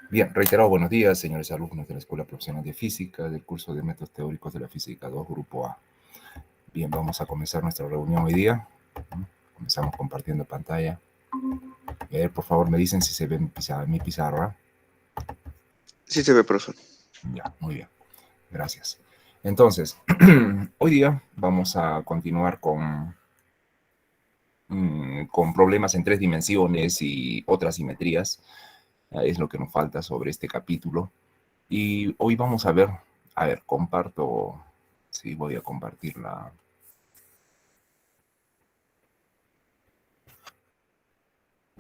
Bien, reiterado buenos días, señores alumnos de la Escuela Profesional de Física, del curso de Métodos Teóricos de la Física 2, Grupo A. Bien, vamos a comenzar nuestra reunión hoy día. Comenzamos compartiendo pantalla. Por favor, me dicen si se ve mi pizarra. Sí se ve, profesor. Ya, muy bien. Gracias. Entonces, hoy día vamos a continuar con problemas en 3 dimensiones y otras simetrías. Es lo que nos falta sobre este capítulo. Y hoy vamos a ver, comparto, sí, voy a compartir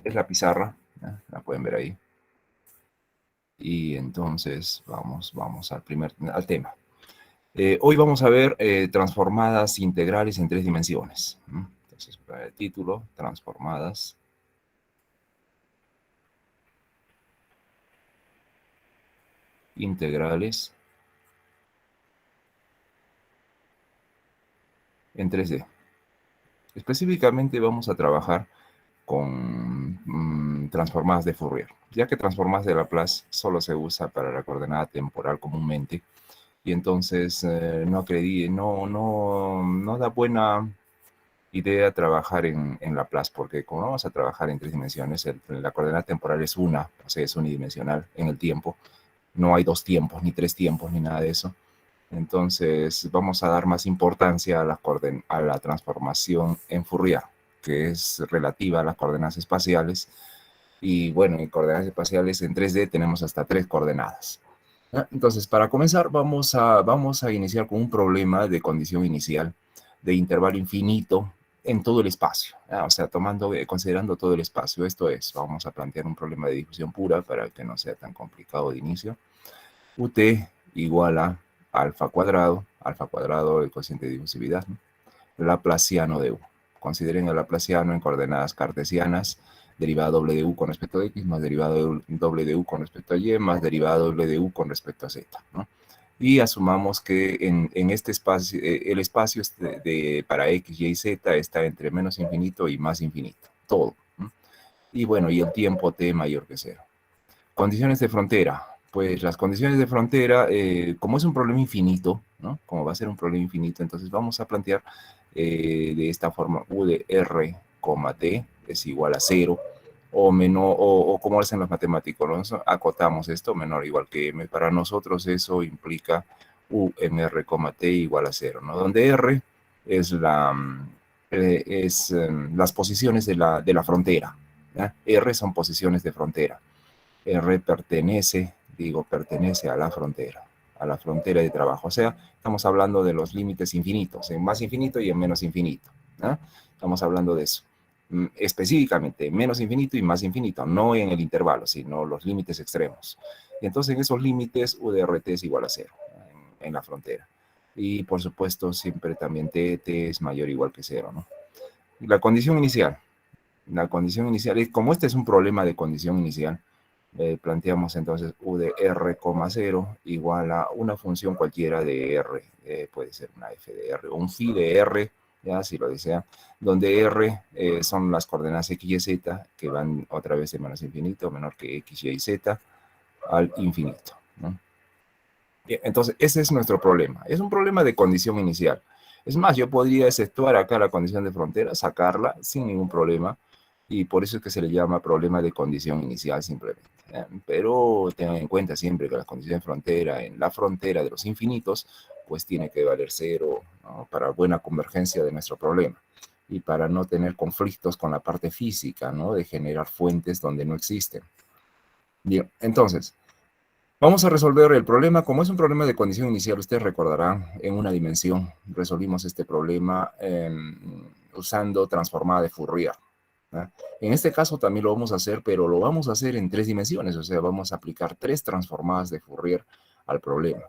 es la pizarra, ¿ya? La pueden ver ahí. Y entonces vamos al tema. Hoy vamos a ver transformadas integrales en 3 dimensiones. Entonces, para el título, transformadas integrales en 3D. Específicamente vamos a trabajar con transformadas de Fourier, ya que transformadas de Laplace solo se usa para la coordenada temporal comúnmente, y entonces no da buena idea trabajar en Laplace, porque como vamos a trabajar en 3 dimensiones, la coordenada temporal es una, o sea, es unidimensional en el tiempo, no hay 2 tiempos, ni 3 tiempos, ni nada de eso. Entonces vamos a dar más importancia a la transformación en Fourier, que es relativa a las coordenadas espaciales. Y bueno, en coordenadas espaciales en 3D tenemos hasta 3 coordenadas. Entonces, para comenzar, vamos a iniciar con un problema de condición inicial de intervalo infinito en todo el espacio. O sea, considerando todo el espacio. Esto es, vamos a plantear un problema de difusión pura para que no sea tan complicado de inicio. UT igual a alfa cuadrado el cociente de difusividad, ¿no? Laplaciano de U. Consideren el Laplaciano en coordenadas cartesianas, derivada doble de U con respecto a X, más derivada doble de U con respecto a Y, más derivada doble de U con respecto a Z, ¿no? Y asumamos que en este espacio, el espacio para X, Y y Z está entre menos infinito y más infinito, todo, ¿no? Y bueno, y el tiempo T mayor que 0. Condiciones de frontera. Pues las condiciones de frontera, como es un problema infinito, ¿no? Como va a ser un problema infinito, entonces vamos a plantear de esta forma: U de R, T es igual a 0, o menor, o como hacen los matemáticos, ¿no? Acotamos esto, menor o igual que M. Para nosotros eso implica U en R, T igual a 0, ¿no? Donde R es las posiciones de la frontera, ¿ya? R son posiciones de frontera. R pertenece a la frontera de trabajo. O sea, estamos hablando de los límites infinitos, en más infinito y en menos infinito, ¿no? Estamos hablando de eso. Específicamente, menos infinito y más infinito, no en el intervalo, sino los límites extremos. Y entonces en esos límites, U de RT es igual a 0 en la frontera. Y por supuesto, siempre también T es mayor o igual que 0, ¿no? La condición inicial. La condición inicial, como este es un problema de condición inicial, planteamos entonces U de R, 0 igual a una función cualquiera de R, puede ser una F de R o un phi de R, ya si lo desea, donde R son las coordenadas X, Y, Z, que van otra vez de menos infinito, menor que X, Y, Z, al infinito, ¿no? Bien, entonces ese es nuestro problema. Es un problema de condición inicial. Es más, yo podría exceptuar acá la condición de frontera, sacarla sin ningún problema, y por eso es que se le llama problema de condición inicial simplemente. Pero tengan en cuenta siempre que la condición de frontera, en la frontera de los infinitos, pues tiene que valer 0, ¿no? Para buena convergencia de nuestro problema y para no tener conflictos con la parte física, ¿no? De generar fuentes donde no existen. Bien, entonces, vamos a resolver el problema. Como es un problema de condición inicial, ustedes recordarán, en una dimensión resolvimos este problema usando transformada de Fourier, ¿no? En este caso también lo vamos a hacer, pero lo vamos a hacer en 3 dimensiones, o sea, vamos a aplicar 3 transformadas de Fourier al problema.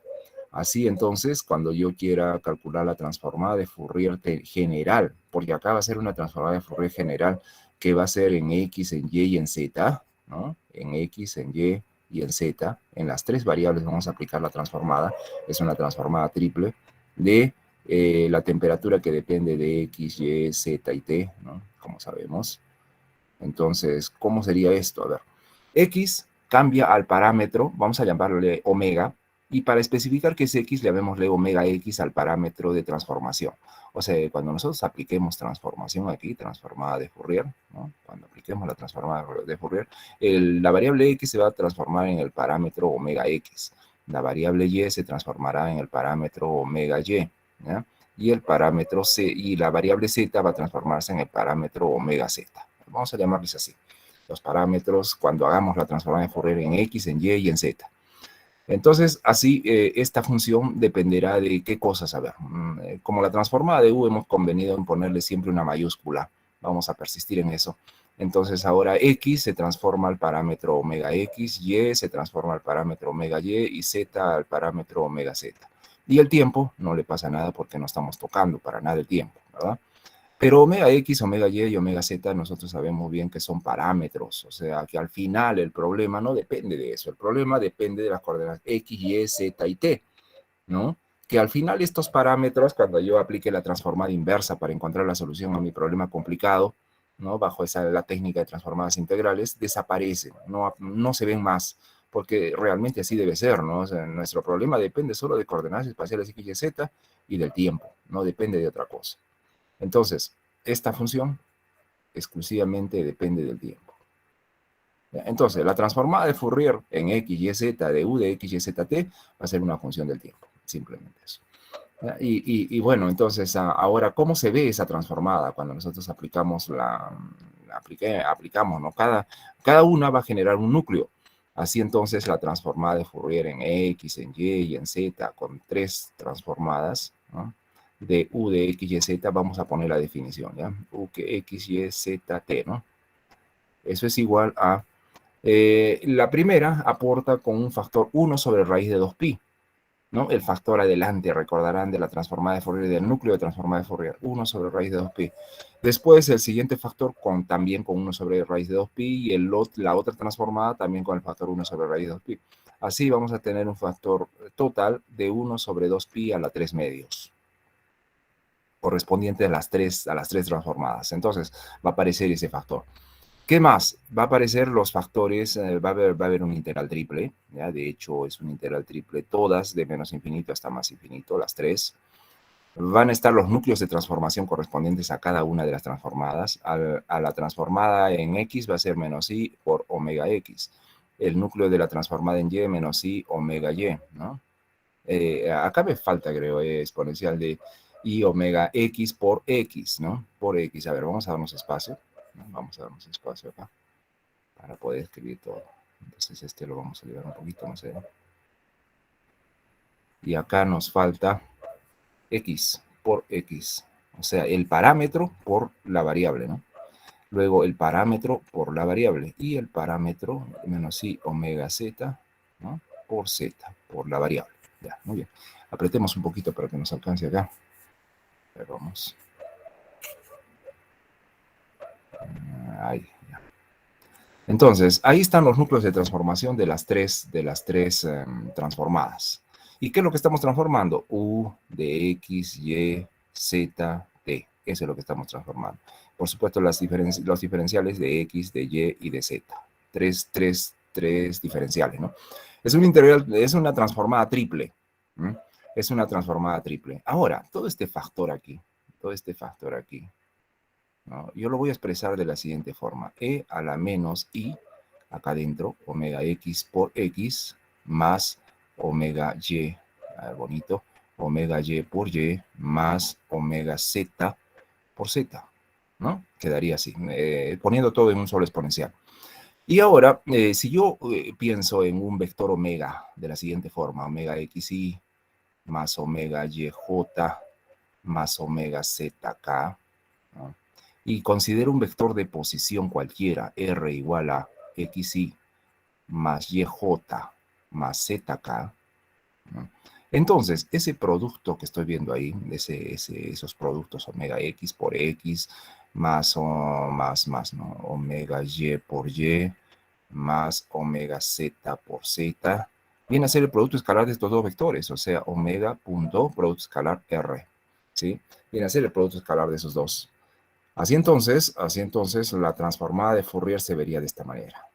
Así entonces, cuando yo quiera calcular la transformada de Fourier general, porque acá va a ser una transformada de Fourier general que va a ser en X, en Y y en Z, ¿no? En X, en Y y en Z, en las 3 variables vamos a aplicar la transformada. Es una transformada triple de la temperatura que depende de X, Y, Z y T, ¿no? Como sabemos. Entonces, ¿cómo sería esto? A ver, X cambia al parámetro, vamos a llamarle omega, y para especificar que es x, llamémosle omega x al parámetro de transformación. O sea, cuando nosotros apliquemos transformación aquí, transformada de Fourier, ¿no? Cuando apliquemos la transformada de Fourier, la variable x se va a transformar en el parámetro omega x. La variable y se transformará en el parámetro omega y, ¿ya? Y el parámetro c, y la variable z va a transformarse en el parámetro omega z. Vamos a llamarles así. Los parámetros cuando hagamos la transformación de Fourier en x, en y y en z. Entonces, así, esta función dependerá de qué cosas. A ver, como la transformada de u hemos convenido en ponerle siempre una mayúscula. Vamos a persistir en eso. Entonces, ahora x se transforma al parámetro omega x, y se transforma al parámetro omega y z al parámetro omega z. Y el tiempo no le pasa nada porque no estamos tocando para nada el tiempo, ¿verdad? Pero omega X, omega Y y omega Z nosotros sabemos bien que son parámetros, o sea que al final el problema no depende de eso, el problema depende de las coordenadas X, Y, Z y T, ¿no? Que al final estos parámetros, cuando yo aplique la transformada inversa para encontrar la solución a mi problema complicado, ¿no? Bajo la técnica de transformadas integrales, desaparecen, no se ven más, porque realmente así debe ser, ¿no? O sea, nuestro problema depende solo de coordenadas espaciales X, Y, Z y del tiempo, no depende de otra cosa. Entonces, esta función exclusivamente depende del tiempo. Entonces, la transformada de Fourier en x, y, z, de u de x, y, z, t, va a ser una función del tiempo, simplemente eso. Bueno, entonces, ahora, ¿cómo se ve esa transformada cuando nosotros aplicamos aplicamos, ¿no? Cada una va a generar un núcleo. Así entonces, la transformada de Fourier en x, en y en z, con 3 transformadas, ¿no? De u de x, y, z, vamos a poner la definición, ¿ya? U que x, y, z, t, ¿no? Eso es igual a, la primera aporta con un factor 1 sobre raíz de 2pi, ¿no? El factor adelante, recordarán, de la transformada de Fourier, del núcleo de transformada de Fourier, 1 sobre raíz de 2pi. Después, el siguiente factor también con 1 sobre raíz de 2pi, y la otra transformada también con el factor 1 sobre raíz de 2pi. Así vamos a tener un factor total de 1 sobre 2pi a la 3 medios, correspondiente a las tres transformadas. Entonces, va a aparecer ese factor. ¿Qué más? Va a aparecer los factores, va a haber un integral triple, ¿ya? De hecho, es un integral triple, todas de menos infinito hasta más infinito, las tres. Van a estar los núcleos de transformación correspondientes a cada una de las transformadas. A la transformada en x va a ser menos i por omega x. El núcleo de la transformada en y menos i omega y, ¿no? Acá me falta, creo, exponencial de i omega x por x, ¿no? Por x. A ver, vamos a darnos espacio. Vamos a darnos espacio acá para poder escribir todo. Entonces este lo vamos a llevar un poquito más allá. Y acá nos falta x por x. O sea, el parámetro por la variable, ¿no? Luego el parámetro por la variable. Y el parámetro menos i omega z, ¿no? Por z, por la variable. Ya, muy bien. Apretemos un poquito para que nos alcance acá. Pero vamos. Ahí, ya. Entonces, ahí están los núcleos de transformación de las tres transformadas. ¿Y qué es lo que estamos transformando? U de X, Y, Z, T. Eso es lo que estamos transformando. Por supuesto, los diferenciales de X, de Y y de Z. Tres diferenciales, ¿no? Es un integral, es una transformada triple. ¿Mm? Es una transformada triple. Ahora, todo este factor aquí, ¿no? Yo lo voy a expresar de la siguiente forma. E a la menos i, acá adentro, omega x por x, más omega y, bonito, omega y por y, más omega z por z, ¿no? Quedaría así, poniendo todo en un solo exponencial. Y ahora, si yo pienso en un vector omega de la siguiente forma, omega xy más omega yj más omega zk, ¿no? Y considero un vector de posición cualquiera, r igual a xy más yj más zk, ¿no? Entonces, ese producto que estoy viendo ahí, esos productos omega x por x, más ¿no? Omega y por y, más omega z por z, viene a ser el producto escalar de estos dos vectores, o sea, omega punto producto escalar r, ¿sí? Viene a ser el producto escalar de esos dos. Así entonces, la transformada de Fourier se vería de esta manera.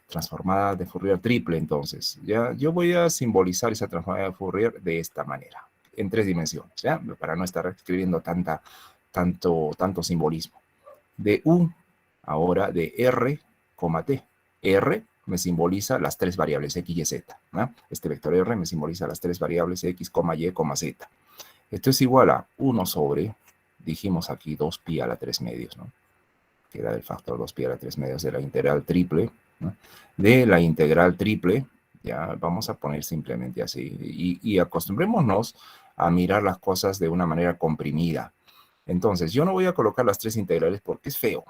Transformada de Fourier triple, entonces. ¿Ya? Yo voy a simbolizar esa transformada de Fourier de esta manera, en 3 dimensiones, ¿ya? Para no estar escribiendo tanto simbolismo. De U, ahora de R, T. R me simboliza las 3 variables X, Y, Z. ¿No? Este vector R me simboliza las 3 variables X, Y, Z. Esto es igual a 1 sobre, dijimos aquí 2pi a la 3 medios, ¿no? Queda el factor 2pi a la 3 medios de la integral triple, ¿no? De la integral triple, ya vamos a poner simplemente así, y acostumbrémonos a mirar las cosas de una manera comprimida. Entonces, yo no voy a colocar las 3 integrales porque es feo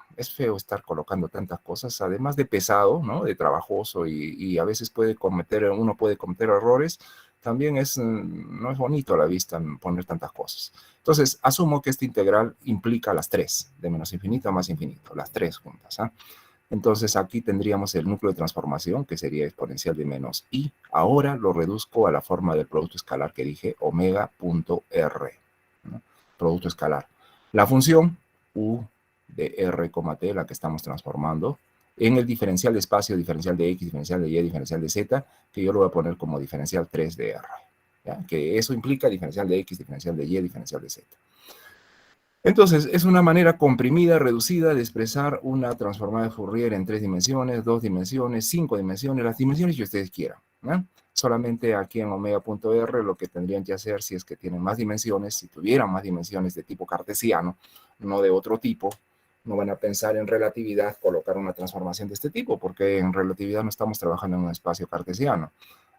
estar colocando tantas cosas, además de pesado, ¿no? De trabajoso y a veces uno puede cometer errores, también no es bonito a la vista poner tantas cosas. Entonces, asumo que esta integral implica las 3, de menos infinito a más infinito, las 3 juntas, ¿ah? Entonces, aquí tendríamos el núcleo de transformación, que sería exponencial de menos i. Ahora lo reduzco a la forma del producto escalar que dije, omega.r, ¿no? Producto escalar. La función u de r, t, la que estamos transformando, en el diferencial de espacio, diferencial de x, diferencial de y, diferencial de z, que yo lo voy a poner como diferencial 3 de r. ¿Ya? Que eso implica diferencial de x, diferencial de y, diferencial de z. Entonces, es una manera comprimida, reducida de expresar una transformada de Fourier en 3 dimensiones, 2 dimensiones, 5 dimensiones, las dimensiones que ustedes quieran, ¿no? Solamente aquí en omega.r lo que tendrían que hacer si es que tienen más dimensiones, si tuvieran más dimensiones de tipo cartesiano, no de otro tipo, no van a pensar en relatividad, colocar una transformación de este tipo, porque en relatividad no estamos trabajando en un espacio cartesiano.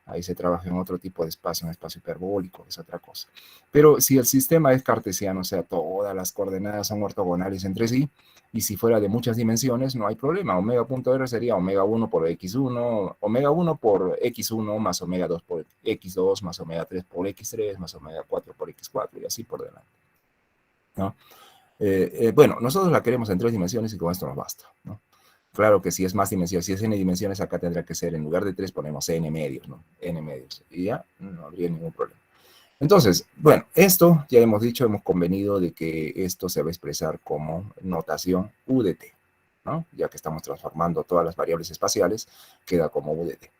Ahí se trabaja en otro tipo de espacio, un espacio hiperbólico, es otra cosa. Pero si el sistema es cartesiano, o sea, todas las coordenadas son ortogonales entre sí, y si fuera de muchas dimensiones, no hay problema. Omega.r sería omega 1 por x1, omega 1 por x1 más omega 2 por x2 más omega 3 por x3 más omega 4 por x4 y así por delante, ¿no? Bueno, nosotros la queremos en 3 dimensiones y con esto nos basta, ¿no? Claro que si es más dimensiones, si es n dimensiones, acá tendrá que ser, en lugar de 3 ponemos n medios, ¿no? N medios, y ya no habría ningún problema. Entonces, bueno, esto ya hemos dicho, hemos convenido de que esto se va a expresar como notación u de t, ¿no? Ya que estamos transformando todas las variables espaciales, queda como u de t.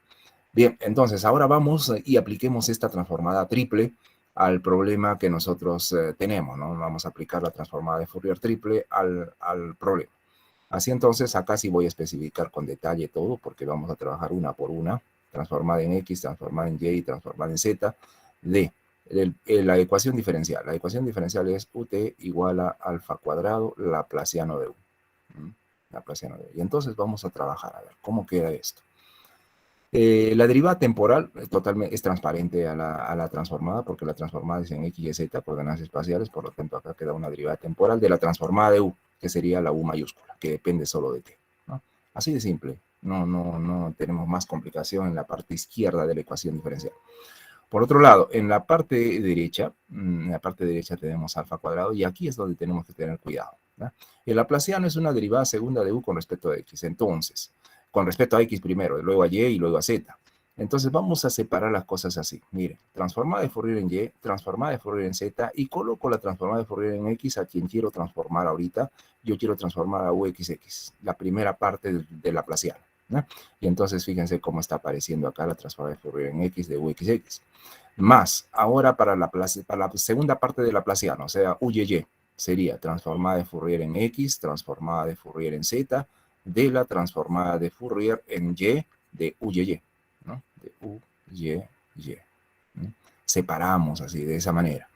Bien, entonces ahora vamos y apliquemos esta transformada triple al problema que nosotros tenemos, ¿no? Vamos a aplicar la transformada de Fourier triple al problema. Así entonces, acá sí voy a especificar con detalle todo, porque vamos a trabajar una por una, transformada en X, transformada en Y y transformada en Z, de la ecuación diferencial. La ecuación diferencial es UT igual a alfa cuadrado laplaciano de U. Laplaciano de U. Y entonces vamos a trabajar, a ver, ¿cómo queda esto? La derivada temporal totalmente es transparente a la transformada, porque la transformada es en X y Z, coordenadas espaciales, por lo tanto acá queda una derivada temporal de la transformada de U, que sería la U mayúscula, que depende solo de T, ¿no? Así de simple, no tenemos más complicación en la parte izquierda de la ecuación diferencial. Por otro lado, en la parte derecha tenemos alfa cuadrado, y aquí es donde tenemos que tener cuidado, ¿no? El laplaciano es una derivada segunda de U con respecto a X, entonces, con respecto a X primero, luego a Y y luego a Z. Entonces vamos a separar las cosas así. Miren, transformada de Fourier en Y, transformada de Fourier en Z, y coloco la transformada de Fourier en X a quien quiero transformar ahorita. Yo quiero transformar a UXX, la primera parte del laplaciano, ¿no? Y entonces fíjense cómo está apareciendo acá la transformada de Fourier en X de UXX. Más, ahora para la segunda parte del laplaciano, o sea, UYY, sería transformada de Fourier en X, transformada de Fourier en Z, de la transformada de Fourier en Y de UYY, ¿no? De UYY, ¿no? Separamos así, de esa manera.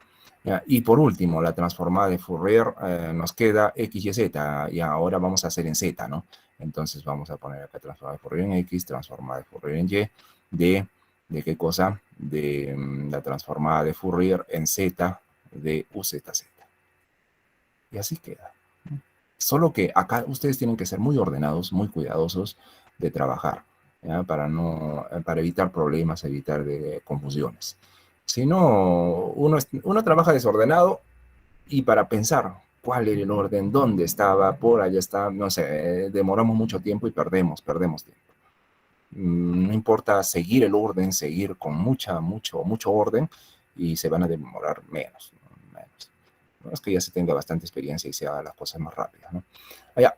¿Ya? Y por último, la transformada de Fourier nos queda X, Y, Z, y ahora vamos a hacer en Z, ¿no? Entonces vamos a poner acá transformada de Fourier en X, transformada de Fourier en Y, ¿de qué cosa? De la transformada de Fourier en Z de UZZ. Y así queda. Solo que acá ustedes tienen que ser muy ordenados, muy cuidadosos de trabajar, ¿ya? Para evitar problemas, evitar confusiones. Si no, uno trabaja desordenado y para pensar cuál era el orden, dónde estaba, por allá está, no sé, demoramos mucho tiempo y perdemos tiempo. No importa seguir el orden, seguir con mucho orden y se van a demorar menos. No es que ya se tenga bastante experiencia y se haga las cosas más rápidas, ¿no?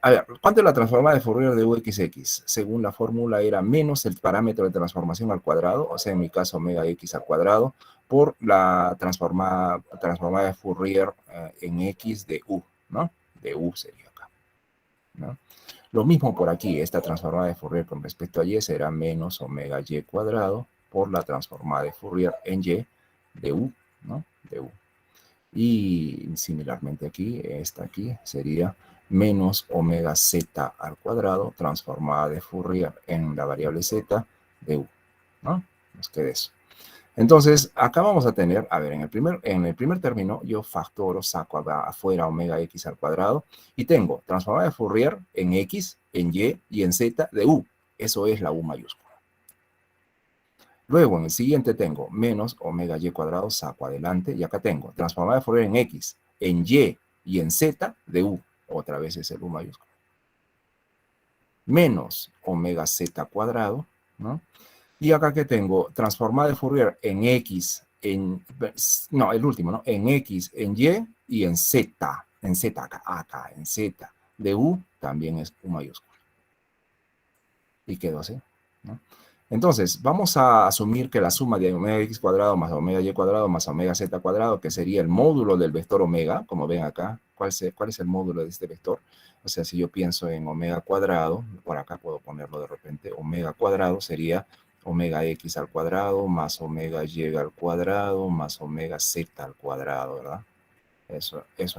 A ver, ¿cuánto es la transformada de Fourier de UXX? Según la fórmula era menos el parámetro de transformación al cuadrado, o sea, en mi caso omega x al cuadrado, por la transformada de Fourier en x de u, ¿no? De u sería acá, ¿no? Lo mismo por aquí, esta transformada de Fourier con respecto a y será menos omega y cuadrado por la transformada de Fourier en y de u, ¿no? De u. Y similarmente aquí, esta aquí sería menos omega z al cuadrado transformada de Fourier en la variable z de u, ¿no? Nos queda eso. Entonces, acá vamos a tener, a ver, en el primer término, yo factoro, saco afuera omega x al cuadrado y tengo transformada de Fourier en x, en y en z de u. Eso es la u mayúscula. Luego, en el siguiente tengo menos omega y cuadrado, saco adelante, y acá tengo transformada de Fourier en x, en y en z de u. Otra vez es el u mayúsculo. Menos omega z cuadrado, ¿no? Y acá que tengo transformada de Fourier en x, no, el último, ¿no? En x, en y en z acá, en z de u, también es u mayúscula. Y quedó así, ¿no? Entonces, vamos a asumir que la suma de omega x cuadrado más omega y cuadrado más omega z cuadrado, que sería el módulo del vector omega, como ven acá, ¿cuál es el módulo de este vector? O sea, si yo pienso en omega cuadrado, por acá puedo ponerlo de repente, omega cuadrado sería omega x al cuadrado más omega y al cuadrado más omega z al cuadrado, ¿verdad? Eso es.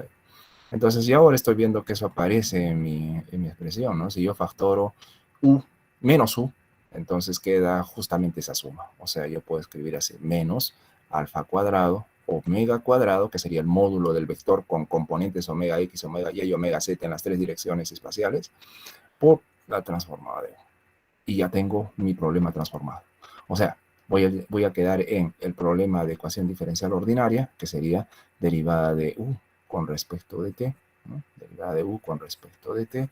Entonces, ya ahora estoy viendo que eso aparece en mi expresión, ¿no? Si yo factoro u menos u, entonces queda justamente esa suma. O sea, yo puedo escribir así, menos alfa cuadrado, omega cuadrado, que sería el módulo del vector con componentes omega x, omega y omega z en las tres direcciones espaciales, por la transformada de u. Y ya tengo mi problema transformado. O sea, voy a quedar en el problema de ecuación diferencial ordinaria, que sería derivada de u con respecto de t, ¿no? Derivada de u con respecto de t,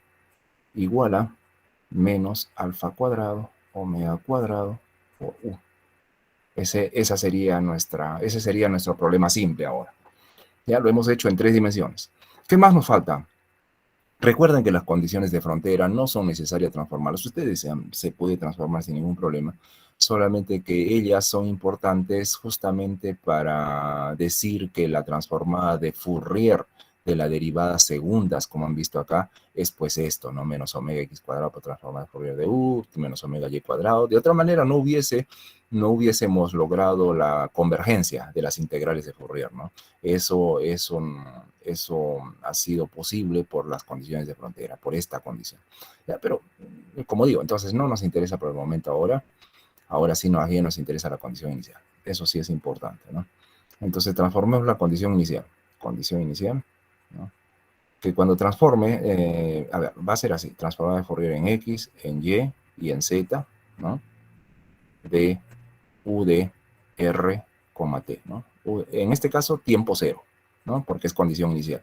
igual a menos alfa cuadrado, omega cuadrado por u. Ese sería nuestro problema simple ahora. Ya lo hemos hecho en 3 dimensiones. ¿Qué más nos falta? Recuerden que las condiciones de frontera no son necesarias transformarlas. Ustedes desean, se puede transformar sin ningún problema, solamente que ellas son importantes justamente para decir que la transformada de Fourier de la derivada segundas, como han visto acá, es pues esto, ¿no? Menos omega x cuadrado por transformada de Fourier de u, menos omega y cuadrado. De otra manera, no hubiésemos logrado la convergencia de las integrales de Fourier, ¿no? Eso ha sido posible por las condiciones de frontera, por esta condición. Ya, pero, como digo, entonces no nos interesa por el momento ahora. Ahora sí nos interesa la condición inicial. Eso sí es importante, ¿no? Entonces transformemos la condición inicial. Condición inicial, ¿no? Que cuando transforme, a ver, va a ser así. Transformar de Fourier en X, en Y en Z, ¿no? De U de R, T, ¿no? En este caso, tiempo cero, ¿no? Porque es condición inicial.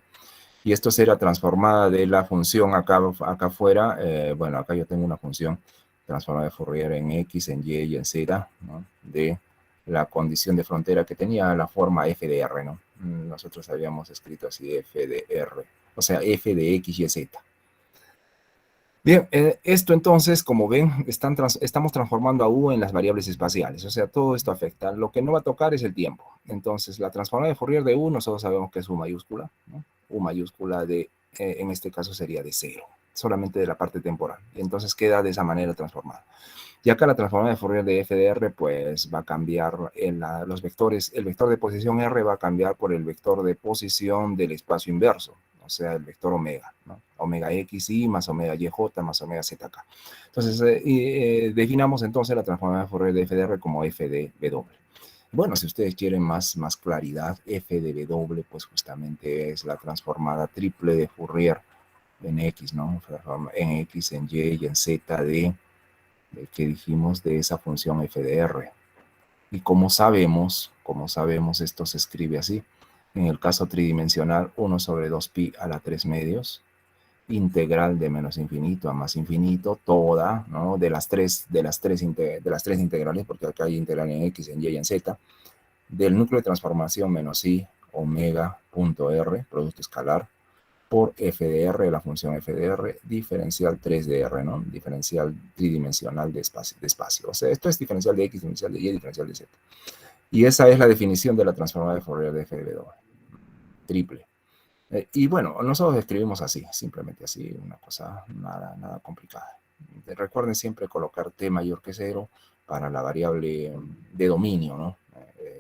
Y esto será transformada de la función acá afuera. Bueno, acá yo tengo una función transformada de Fourier en X, en Y en Z, ¿no? De la condición de frontera que tenía la forma f de R, ¿no? Nosotros habíamos escrito así f de R, o sea, f de X y Z. Bien, esto entonces, como ven, estamos transformando a u en las variables espaciales, o sea, todo esto afecta. Lo que no va a tocar es el tiempo. Entonces, la transformada de Fourier de u, nosotros sabemos que es u mayúscula, ¿no? U mayúscula en este caso sería de 0, solamente de la parte temporal. Y entonces queda de esa manera transformada. Y acá la transformada de Fourier de f de r, pues va a cambiar los vectores. El vector de posición r va a cambiar por el vector de posición del espacio inverso, o sea, el vector omega, ¿no? Omega xy más omega yj más omega zk. Entonces, definamos entonces la transformada de Fourier de f de r como f de w. Bueno, si ustedes quieren más claridad, f de w, pues justamente es la transformada triple de Fourier en x, ¿no? En x, en y en z de que dijimos de esa función f de r. Y como sabemos, esto se escribe así. En el caso tridimensional, 1 sobre 2pi a la 3 medios, integral de menos infinito a más infinito, toda, ¿no? De las tres integrales, porque acá hay integral en x, en y y en z, del núcleo de transformación menos i omega punto R, producto escalar, por f de r, la función f de r, diferencial 3 de r, ¿no? Diferencial tridimensional de espacio. O sea, esto es diferencial de x, diferencial de y, diferencial de z. Y esa es la definición de la transformada de Fourier de f de w. Triple. Y bueno, nosotros escribimos así, simplemente así, una cosa nada complicada. Recuerden siempre colocar t mayor que 0 para la variable de dominio, ¿no?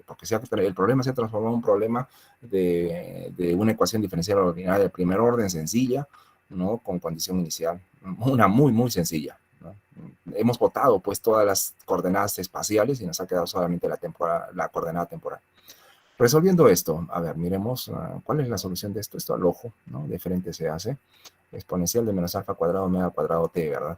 Porque el problema se ha transformado en un problema de una ecuación diferencial ordinaria de primer orden sencilla, ¿no? Con condición inicial, una muy sencilla, ¿no? Hemos botado pues todas las coordenadas espaciales y nos ha quedado solamente la coordenada temporal. Resolviendo esto, a ver, miremos cuál es la solución de esto. Esto al ojo, ¿no? De frente se hace. Exponencial de menos alfa cuadrado omega cuadrado t, ¿verdad?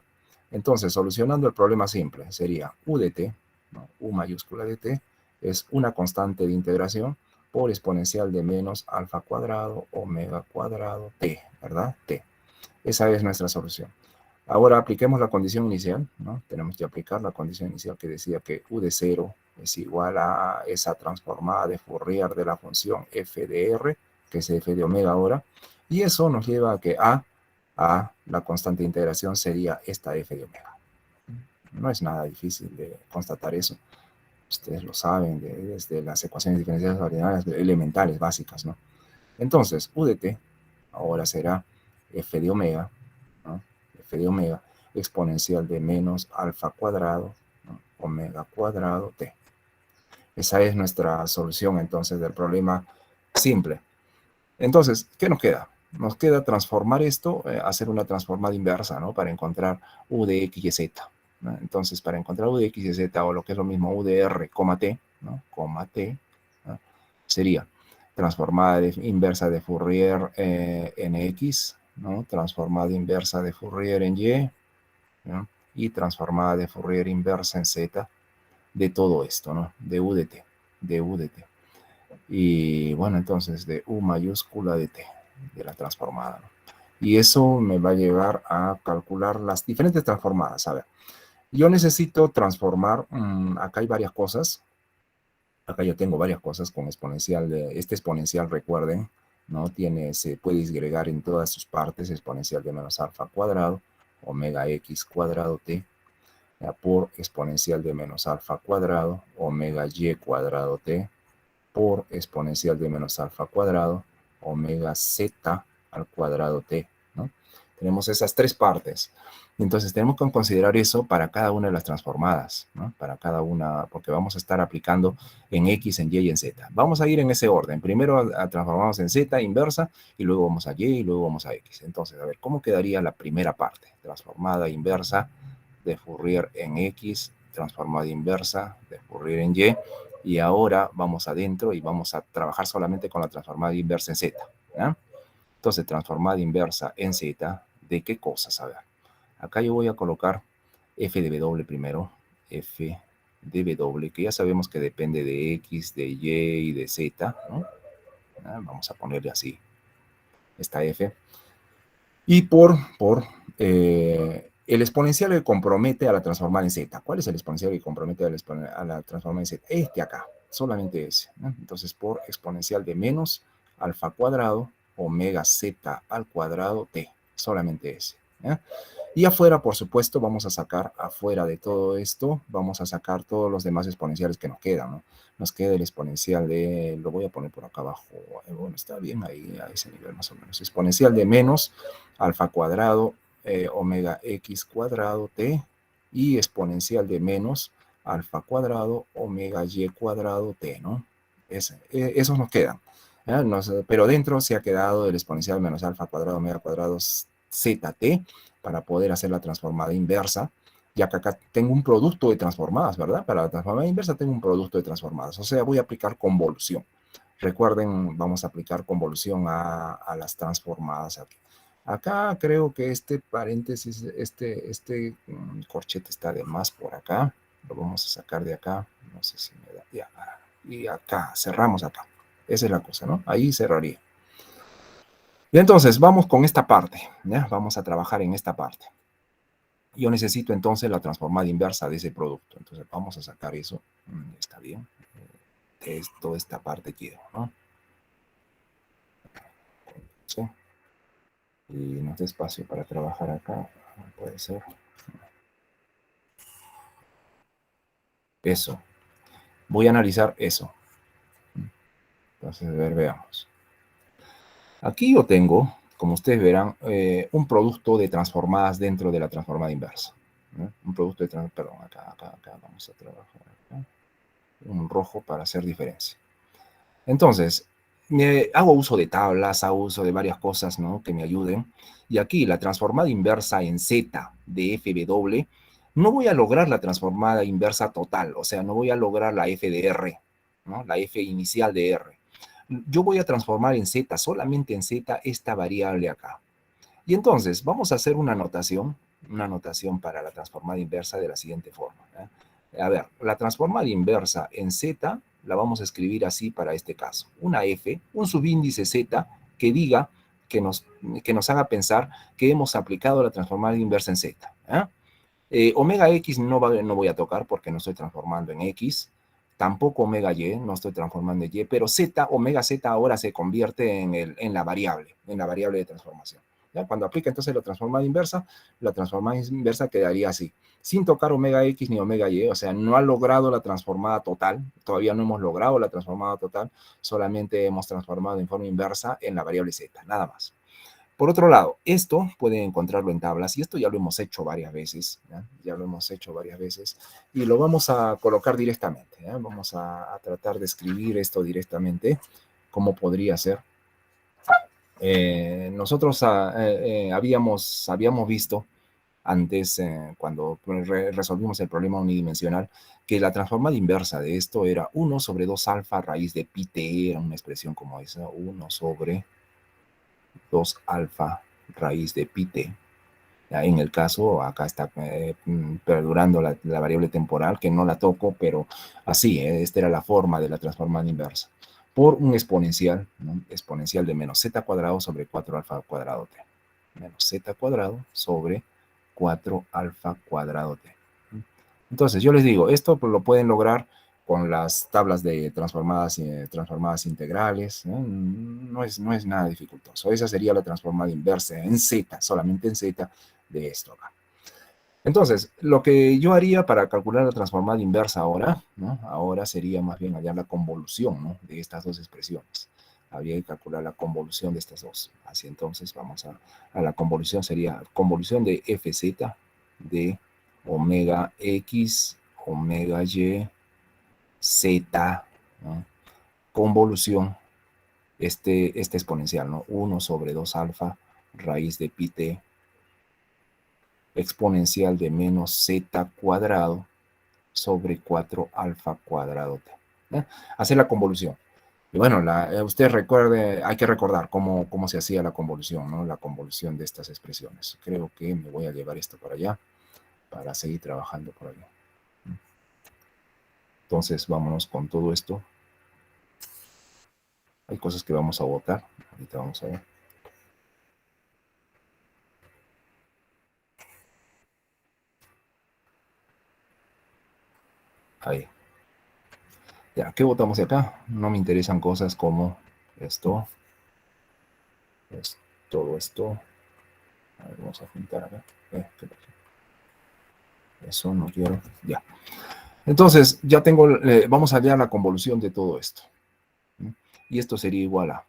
Entonces, solucionando el problema simple, sería u de t, ¿no? U mayúscula de t, es una constante de integración por exponencial de menos alfa cuadrado omega cuadrado t, ¿verdad? T. Esa es nuestra solución. Ahora apliquemos la condición inicial, ¿no? Tenemos que aplicar la condición inicial que decía que u de 0 es igual a esa transformada de Fourier de la función f de r, que es f de omega ahora, y eso nos lleva a que la constante de integración sería esta f de omega. No es nada difícil de constatar eso. Ustedes lo saben desde las ecuaciones diferenciales ordinarias elementales, básicas, ¿no? Entonces, u de t ahora será f de omega, ¿no? F de omega exponencial de menos alfa cuadrado, ¿no? Omega cuadrado t. Esa es nuestra solución entonces del problema simple. Entonces, ¿qué nos queda? Nos queda transformar esto, hacer una transformada inversa, ¿no? Para encontrar u de x y z, ¿no? Entonces, para encontrar u de x y z, o lo que es lo mismo u de r, t, ¿no? T, ¿no? Sería transformada inversa de Fourier en x, ¿no? Transformada inversa de Fourier en y, ¿no? Y transformada de Fourier inversa en z de todo esto, ¿no? De u de t, de u de t. Y bueno, entonces de u mayúscula de t, de la transformada, ¿no? Y eso me va a llevar a calcular las diferentes transformadas. A ver, yo necesito transformar, acá hay varias cosas. Acá yo tengo varias cosas con exponencial. Este exponencial, recuerden, ¿no? Se puede disgregar en todas sus partes, exponencial de menos alfa cuadrado, omega x cuadrado t, por exponencial de menos alfa cuadrado, omega y cuadrado t, por exponencial de menos alfa cuadrado, omega z al cuadrado t, ¿no? Tenemos esas tres partes. Entonces tenemos que considerar eso para cada una de las transformadas, ¿no? Para cada una, porque vamos a estar aplicando en X, en Y y en Z. Vamos a ir en ese orden. Primero transformamos en Z inversa y luego vamos a Y y luego vamos a X. Entonces, a ver, ¿cómo quedaría la primera parte? Transformada inversa de Fourier en X, transformada inversa de Fourier en Y. Y ahora vamos adentro y vamos a trabajar solamente con la transformada inversa en Z, ¿ya? Entonces, transformada inversa en Z, ¿de qué cosas? A ver, acá yo voy a colocar f de w primero, f de w, que ya sabemos que depende de x, de y y de z, ¿no? Vamos a ponerle así, esta f. Y el exponencial que compromete a la transformada en z. ¿Cuál es el exponencial que compromete a la transformada en z? Este acá, solamente ese, ¿no? Entonces, por exponencial de menos alfa cuadrado, omega z al cuadrado t, solamente ese, ¿ya? Y afuera, por supuesto, vamos a sacar, afuera de todo esto, vamos a sacar todos los demás exponenciales que nos quedan, ¿no? Nos queda el exponencial de, lo voy a poner por acá abajo, bueno, está bien ahí, a ese nivel más o menos. Exponencial de menos alfa cuadrado, omega x cuadrado t, y exponencial de menos alfa cuadrado, omega y cuadrado t, ¿no? Esos nos quedan. Pero dentro se ha quedado el exponencial de menos alfa cuadrado, omega cuadrado, zt, para poder hacer la transformada inversa, ya que acá tengo un producto de transformadas, ¿verdad? Para la transformada inversa tengo un producto de transformadas, o sea, voy a aplicar convolución. Recuerden, vamos a aplicar convolución a las transformadas aquí. Acá creo que este paréntesis, este corchete está de más por acá. Lo vamos a sacar de acá. No sé si me da. Ya. Y acá, cerramos acá. Esa es la cosa, ¿no? Ahí cerraría. Y entonces, vamos con esta parte, ¿ya? Vamos a trabajar en esta parte. Yo necesito entonces la transformada inversa de ese producto. Entonces, vamos a sacar eso. Está bien. Toda esta parte quiero, ¿no? ¿sí? Y nos da espacio para trabajar acá, puede ser. Eso. Voy a analizar eso. Entonces, a ver, veamos. Aquí yo tengo, como ustedes verán, un producto de transformadas dentro de la transformada inversa, ¿no? Un producto de perdón, acá, vamos a trabajar acá. Un rojo para hacer diferencia. Entonces, hago uso de tablas, hago uso de varias cosas, ¿no?, que me ayuden. Y aquí la transformada inversa en Z de FW, no voy a lograr la transformada inversa total, o sea, no voy a lograr la F de R, ¿no?, la F inicial de R. Yo voy a transformar en Z, solamente en Z, esta variable acá. Y entonces, vamos a hacer una notación para la transformada inversa de la siguiente forma, ¿eh? A ver, la transformada inversa en Z la vamos a escribir así para este caso. Una F, un subíndice Z que diga, que nos haga pensar que hemos aplicado la transformada inversa en Z. Omega X no voy a tocar porque no estoy transformando en X. Tampoco omega Y, no estoy transformando en Y, pero Z, omega Z ahora se convierte en la variable de transformación. ¿Ya? Cuando aplica entonces la transformada inversa quedaría así, sin tocar omega X ni omega Y, o sea, no ha logrado la transformada total, todavía no hemos logrado la transformada total, solamente hemos transformado en forma inversa en la variable Z, nada más. Por otro lado, esto pueden encontrarlo en tablas, y esto ya lo hemos hecho varias veces, ¿ya? Ya lo hemos hecho varias veces, y lo vamos a colocar directamente, ¿ya? Vamos a tratar de escribir esto directamente, como podría ser. Nosotros habíamos visto antes, cuando resolvimos el problema unidimensional, que la transformada inversa de esto era 1 sobre 2 alfa raíz de pi t, era una expresión como esa, 1 sobre 2 alfa raíz de pi t. En el caso, acá está perdurando la variable temporal, que no la toco, pero así, esta era la forma de la transformada inversa, por un exponencial, ¿no?, exponencial de menos z cuadrado sobre 4 alfa cuadrado t, menos z cuadrado sobre 4 alfa cuadrado t. Entonces, yo les digo, esto pues, lo pueden lograr con las tablas de transformadas integrales, ¿no? No es nada dificultoso. Esa sería la transformada inversa en Z, solamente en Z de esto acá. Entonces, lo que yo haría para calcular la transformada inversa ahora, ¿no?, ahora sería más bien hallar la convolución, ¿no?, de estas dos expresiones. Habría que calcular la convolución de estas dos. Así entonces vamos a la convolución, sería convolución de Fz de omega X, omega Y, Z, ¿no?, convolución, este exponencial, ¿no?, 1 sobre 2 alfa raíz de pi t, exponencial de menos z cuadrado sobre 4 alfa cuadrado t. Hacer la convolución. Y bueno, usted recuerde, hay que recordar cómo se hacía la convolución, ¿no?, la convolución de estas expresiones. Creo que me voy a llevar esto para allá para seguir trabajando por allá. Entonces, vámonos con todo esto. Hay cosas que vamos a votar. Ahorita vamos a ver. Ahí. Ya, ¿qué votamos de acá? No me interesan cosas como esto. Todo esto. A ver, vamos a juntar acá. ¿Qué pasó? Eso no quiero. Ya. Entonces, ya tengo, vamos a hallar la convolución de todo esto. Y esto sería igual a...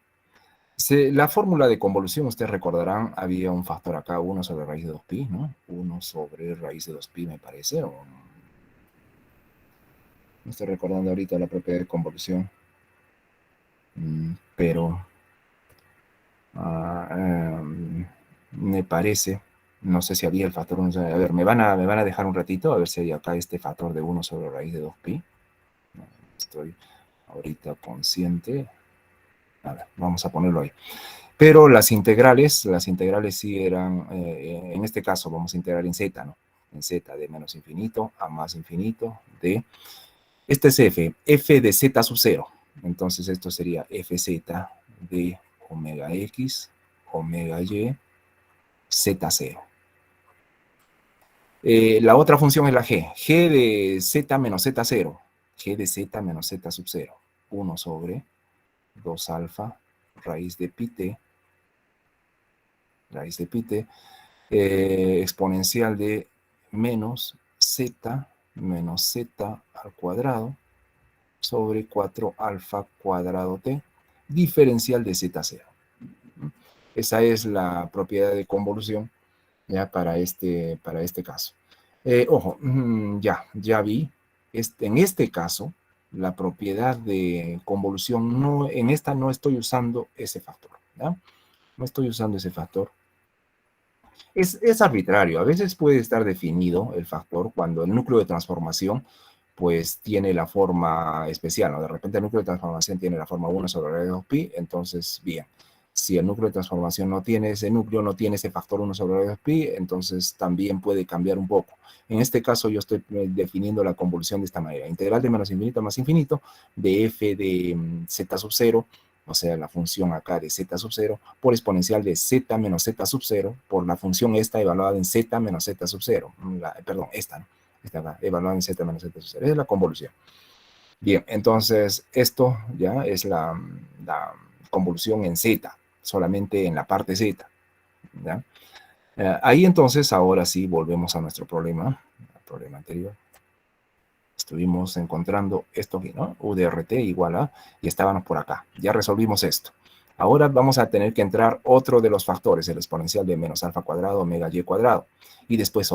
La fórmula de convolución, ustedes recordarán, había un factor acá, 1 sobre raíz de 2pi, ¿no? 1 sobre raíz de 2pi, me parece. No estoy recordando ahorita la propiedad de convolución. Pero... me parece, no sé si había el factor 1 sobre, a ver, me van a dejar un ratito a ver si hay acá este factor de 1 sobre raíz de 2pi. No estoy ahorita consciente. A ver, vamos a ponerlo ahí. Pero las integrales sí eran, en este caso vamos a integrar en z, ¿no? En z de menos infinito a más infinito de, este es f de z sub 0. Entonces esto sería fz de omega x, omega y, z0. La otra función es la g de z menos z0, g de z menos z sub 0, 1 sobre 2 alfa raíz de pi t, raíz de pi t, exponencial de menos z al cuadrado sobre 4 alfa cuadrado t, diferencial de z0. Esa es la propiedad de convolución ya para este caso. Ojo, ya vi, en este caso, la propiedad de convolución, en esta no estoy usando ese factor, ¿ya? No estoy usando ese factor. Es arbitrario, a veces puede estar definido el factor cuando el núcleo de transformación pues tiene la forma especial, ¿no? De repente el núcleo de transformación tiene la forma 1 sobre r de 2pi, entonces bien. Si el núcleo de transformación no tiene ese núcleo, no tiene ese factor 1 sobre r de 2pi, entonces también puede cambiar un poco. En este caso yo estoy definiendo la convolución de esta manera. Integral de menos infinito a más infinito de f de z sub 0, o sea, la función acá de z sub 0, por exponencial de z menos z sub 0, por la función esta evaluada en z menos z sub 0. Perdón, esta, ¿no? Esta acá, evaluada en z menos z sub 0. Es la convolución. Bien, entonces esto ya es la convolución en z, solamente en la parte z. ¿Ya? Ahí entonces, ahora sí, volvemos a nuestro problema, al problema anterior. Estuvimos encontrando esto aquí, ¿no? U de RT igual a, y estábamos por acá. Ya resolvimos esto. Ahora vamos a tener que entrar otro de los factores, el exponencial de menos alfa cuadrado, omega y cuadrado. Y después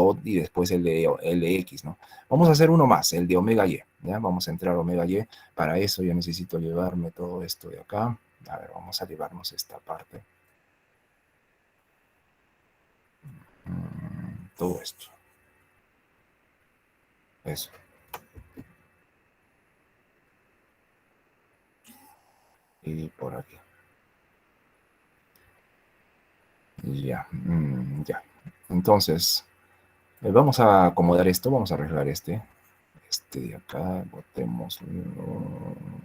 el de x, ¿no? Vamos a hacer uno más, el de omega y. ¿Ya? Vamos a entrar omega y. Para eso yo necesito llevarme todo esto de acá. A ver, vamos a llevarnos esta parte. Todo esto. Eso. Y por aquí. Ya, ya. Entonces, vamos a acomodar esto, vamos a arreglar este de acá, botemos,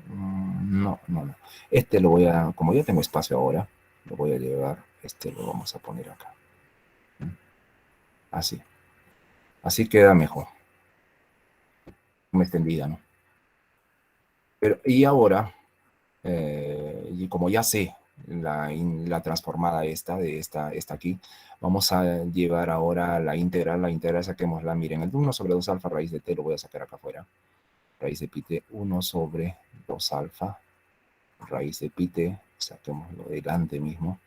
no. Este lo voy a, como ya tengo espacio ahora, lo voy a llevar, lo vamos a poner acá. Así queda mejor. Una extendida, ¿no? Pero, y ahora, y como ya sé la transformada esta aquí, vamos a llevar ahora la integral, saquémosla, miren, el 1 sobre 2 alfa raíz de t lo voy a sacar acá afuera, raíz de pi t 1 sobre 2 alfa, raíz de pi t, saquémoslo delante mismo,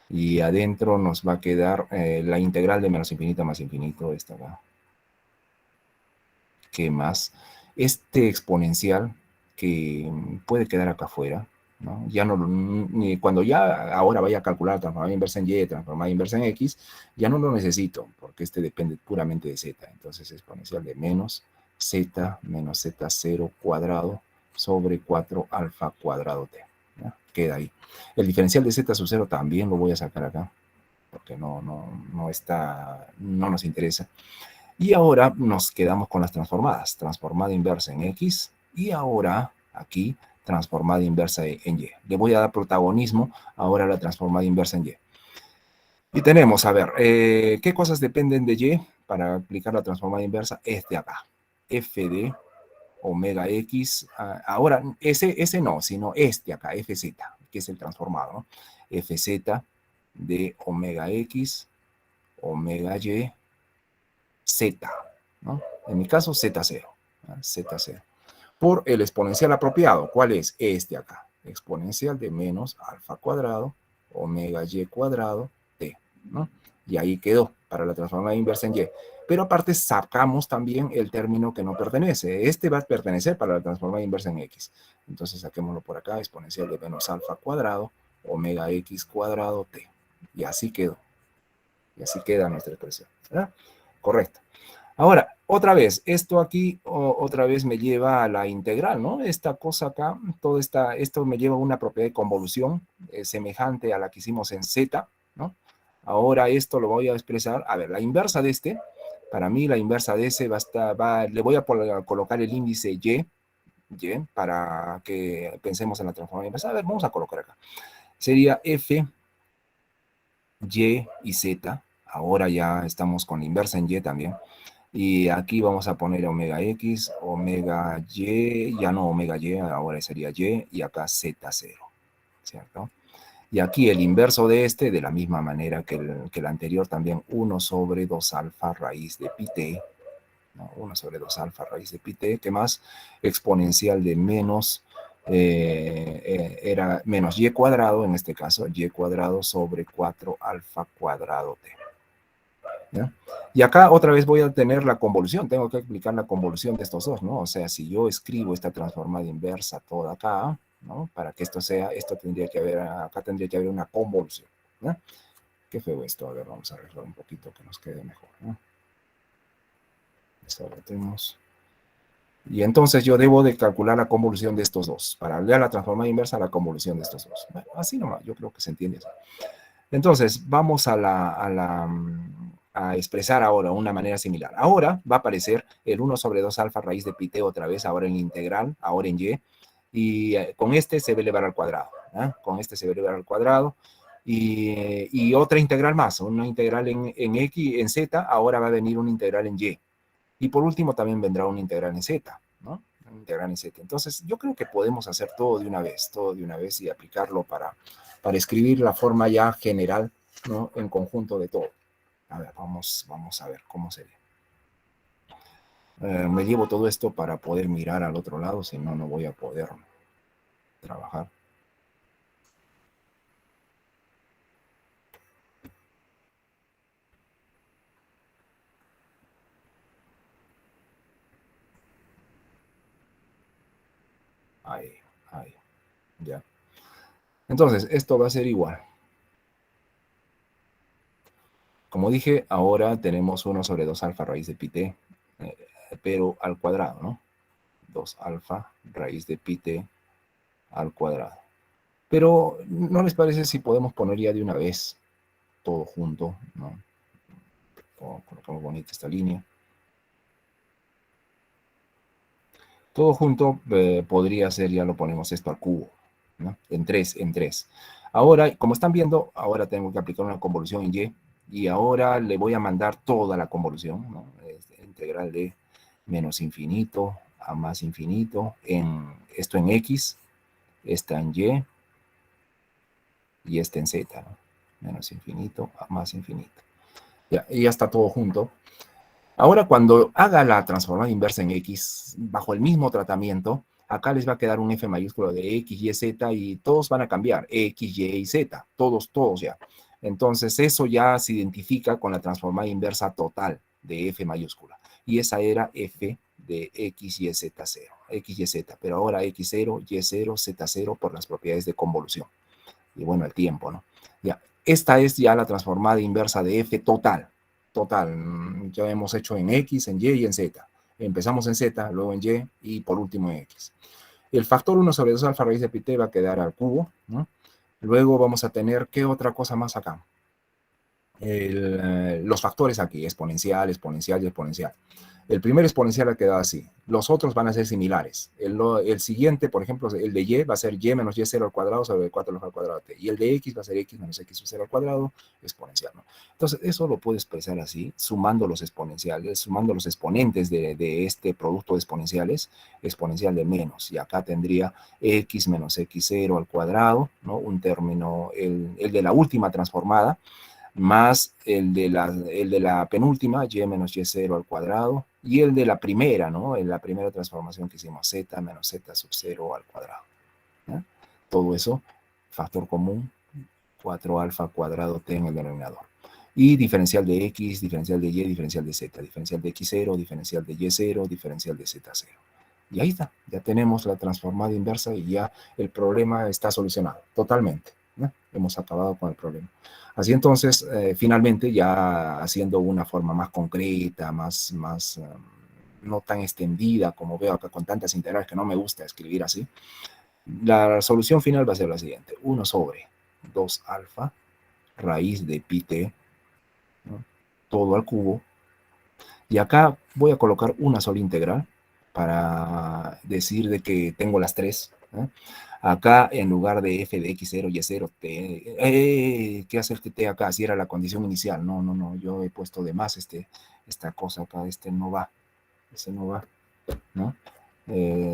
y adentro nos va a quedar la integral de menos infinito a más infinito, esta acá. ¿Qué más? Este exponencial que puede quedar acá afuera, ¿no? Ya no, cuando ya ahora vaya a calcular transformada inversa en y, transformada inversa en x, ya no lo necesito, porque este depende puramente de z. Entonces, exponencial de menos z0 cuadrado sobre 4 alfa cuadrado t. ¿Ya? Queda ahí. El diferencial de z sub 0 también lo voy a sacar acá, porque no nos interesa. Y ahora nos quedamos con las transformadas. Transformada inversa en x y ahora aquí transformada inversa en y. Le voy a dar protagonismo ahora a la transformada inversa en y. Y tenemos, a ver, ¿qué cosas dependen de y para aplicar la transformada inversa? Este acá, f de omega x. Ahora, ese no, sino este acá, fz, que es el transformado, ¿no? Fz de omega x, omega y, z, ¿no? En mi caso, z0, ¿no? Z0. Por el exponencial apropiado. ¿Cuál es? Este acá. Exponencial de menos alfa cuadrado, omega y cuadrado, t, ¿no? Y ahí quedó para la transformada inversa en y. Pero aparte sacamos también el término que no pertenece. Este va a pertenecer para la transformada inversa en x. Entonces saquémoslo por acá. Exponencial de menos alfa cuadrado, omega x cuadrado, t. Y así quedó. Y así queda nuestra expresión, ¿verdad? Correcto. Ahora, otra vez, esto aquí otra vez me lleva a la integral, ¿no? Esta cosa acá, esto me lleva a una propiedad de convolución semejante a la que hicimos en Z, ¿no? Ahora esto lo voy a expresar, a ver, la inversa de este, para mí la inversa de ese le voy a colocar el índice Y, para que pensemos en la transformación inversa. A ver, vamos a colocar acá. Sería F, Y y Z. Ahora ya estamos con la inversa en Y también. Y aquí vamos a poner omega x, omega y, ya no omega y, ahora sería y, y acá z0, ¿cierto? Y aquí el inverso de este, de la misma manera que el anterior, también 1 sobre 2 alfa raíz de pi t, ¿no? 1 sobre 2 alfa raíz de pi t, ¿qué más? Exponencial de menos, era menos y cuadrado, en este caso, y cuadrado sobre 4 alfa cuadrado t. ¿Ya? Y acá otra vez voy a tener la convolución, tengo que explicar la convolución de estos dos, ¿no? O sea, si yo escribo esta transformada inversa toda acá, ¿no? Para que esto sea, esto tendría que haber, acá tendría que haber una convolución, ¿no? Qué feo esto, a ver, vamos a arreglar un poquito que nos quede mejor, ¿no? Esto lo tenemos. Y entonces yo debo de calcular la convolución de estos dos, para darle a la transformada inversa la convolución de estos dos. Bueno, así nomás, yo creo que se entiende eso. Entonces, vamos a expresar ahora una manera similar. Ahora va a aparecer el 1 sobre 2 alfa raíz de pi t otra vez, ahora en la integral, ahora en y con este se va a elevar al cuadrado. ¿Eh? Con este se va a elevar al cuadrado. Y otra integral más, una integral en x, en z, ahora va a venir una integral en y. Y por último también vendrá una integral en z, ¿no? Una integral en z. Entonces, yo creo que podemos hacer todo de una vez y aplicarlo para escribir la forma ya general, ¿no? En conjunto de todo. A ver, vamos a ver cómo sería. Me llevo todo esto para poder mirar al otro lado, si no, no voy a poder trabajar. Ahí, ahí, ya. Entonces, esto va a ser igual. Como dije, ahora tenemos 1 sobre 2 alfa raíz de pi t, pero al cuadrado, ¿no? 2 alfa raíz de pi t al cuadrado. Pero, ¿no les parece si podemos poner ya de una vez todo junto, ¿no? Colocamos bonita esta línea. Todo junto podría ser, ya lo ponemos esto al cubo, ¿no? En 3, en 3. Ahora, como están viendo, ahora tengo que aplicar una convolución en y, y ahora le voy a mandar toda la convolución, ¿no? Integral de menos infinito a más infinito, esto en x, esta en y esta en z, ¿no? Menos infinito a más infinito. Ya, y ya está todo junto. Ahora, cuando haga la transformada inversa en X, bajo el mismo tratamiento, acá les va a quedar un F mayúsculo de X, Y, Z, y todos van a cambiar, X, Y y Z, todos ya. Entonces, eso ya se identifica con la transformada inversa total de F mayúscula. Y esa era F de X, Y, Z, 0, X, Y, Z, pero ahora X0, Y0, Z0 por las propiedades de convolución. Y bueno, el tiempo, ¿no? Ya, esta es ya la transformada inversa de F total. Total, ya hemos hecho en X, en Y y en Z. Empezamos en Z, luego en Y y por último en X. El factor 1 sobre 2 alfa raíz de pi t va a quedar al cubo, ¿no? Luego vamos a tener, ¿qué otra cosa más acá? Los factores aquí, exponencial, exponencial y exponencial. El primer exponencial ha quedado así. Los otros van a ser similares. El siguiente, por ejemplo, el de y va a ser y menos y0 al cuadrado sobre 4 al cuadrado t. Y el de x va a ser x menos x0 al cuadrado exponencial, ¿no? Entonces, eso lo puedo expresar así, sumando los exponenciales, sumando los exponentes de este producto de exponenciales, exponencial de menos. Y acá tendría x menos x0 al cuadrado, ¿no? Un término, el de la última transformada, más el de la penúltima, y menos y0 al cuadrado, y el de la primera, ¿no? En la primera transformación que hicimos, z menos z sub 0 al cuadrado. ¿Ya? Todo eso, factor común, 4 alfa cuadrado t en el denominador. Y diferencial de x, diferencial de y, diferencial de z, diferencial de x0, diferencial de y0, diferencial de z0. Y ahí está, ya tenemos la transformada inversa y ya el problema está solucionado totalmente, ¿no? Hemos acabado con el problema. Así entonces, finalmente, ya haciendo una forma más concreta, más no tan extendida como veo acá con tantas integrales que no me gusta escribir así, la solución final va a ser la siguiente: 1 sobre 2 alfa raíz de pi t, ¿no? Todo al cubo. Y acá voy a colocar una sola integral para decir de que tengo las tres, ¿no? Acá, en lugar de f de x0, y0, t, ¿qué hace este t acá? Si era la condición inicial. No, no, no, yo he puesto de más esta cosa acá, no va, no va, ¿no?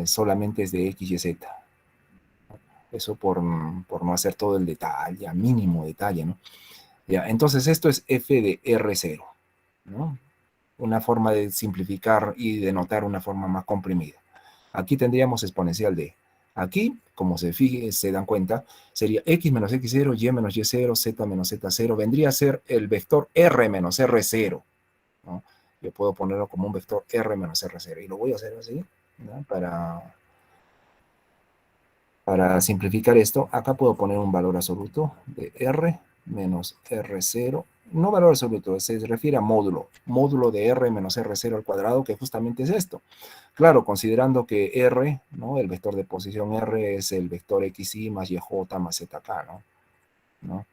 Solamente es de x, y, z. Eso por no hacer todo el detalle, mínimo detalle, ¿no? Ya, entonces esto es f de R0, ¿no? Una forma de simplificar y denotar una forma más comprimida. Aquí tendríamos exponencial de. Aquí, como se dan cuenta, sería x menos x0, y menos y0, z menos z0. Vendría a ser el vector r menos r0, ¿no? Yo puedo ponerlo como un vector r menos r0. Y lo voy a hacer así, ¿no? Para simplificar esto, acá puedo poner un valor absoluto de r menos r0. No valor absoluto, se refiere a módulo de r menos r0 al cuadrado, que justamente es esto. Claro, considerando que r, ¿no? El vector de posición r es el vector xy más yj más zk, ¿no?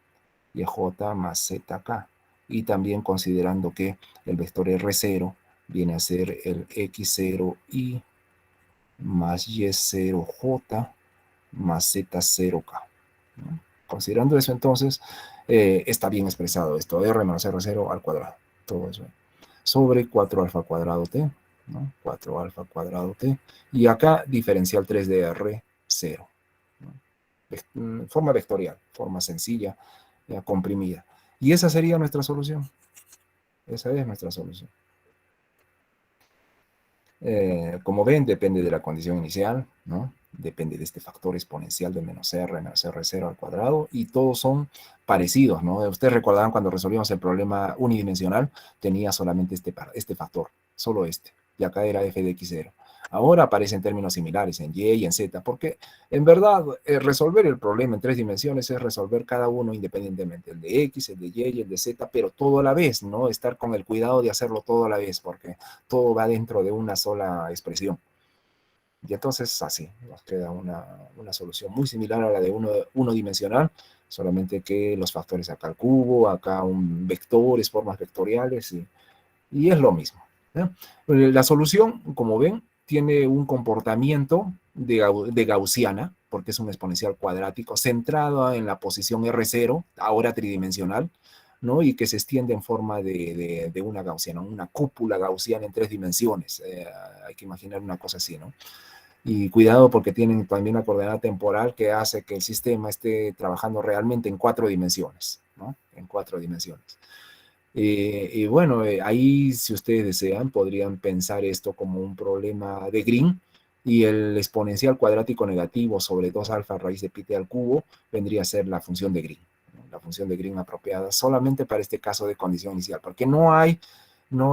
Yj más zk. Y también considerando que el vector r0 viene a ser el x0y más y0j más z0k, ¿no? Considerando eso, entonces, está bien expresado esto, r menos r0 al cuadrado, todo eso, sobre 4 alfa cuadrado t, ¿no? 4 alfa cuadrado t, y acá diferencial 3 de r0, ¿no? Forma vectorial, forma sencilla, ya comprimida. Y esa sería nuestra solución. Esa es nuestra solución. Como ven, depende de la condición inicial, ¿no? Depende de este factor exponencial de menos r0 al cuadrado, y todos son parecidos, ¿no? Ustedes recordarán cuando resolvimos el problema unidimensional, tenía solamente este factor, solo este, y acá era f de x0. Ahora aparecen términos similares en y y en z, porque en verdad resolver el problema en 3 dimensiones es resolver cada uno independientemente, el de x, el de y el de z, pero todo a la vez, ¿no? Estar con el cuidado de hacerlo todo a la vez, porque todo va dentro de una sola expresión. Y entonces así, nos queda una solución muy similar a la de uno dimensional, solamente que los factores acá al cubo, acá un vectores, formas vectoriales, y es lo mismo, ¿no? La solución, como ven, tiene un comportamiento de gaussiana, porque es un exponencial cuadrático, centrado en la posición R0, ahora tridimensional, ¿no? Y que se extiende en forma de una gaussiana, una cúpula gaussiana en 3 dimensiones. Hay que imaginar una cosa así, ¿no? Y cuidado porque tienen también una coordenada temporal que hace que el sistema esté trabajando realmente en 4 dimensiones, ¿no? En 4 dimensiones. Y bueno, ahí si ustedes desean, podrían pensar esto como un problema de Green, y el exponencial cuadrático negativo sobre 2 alfa raíz de pi t al cubo vendría a ser la función de Green, ¿no? La función de Green apropiada solamente para este caso de condición inicial, porque no hay no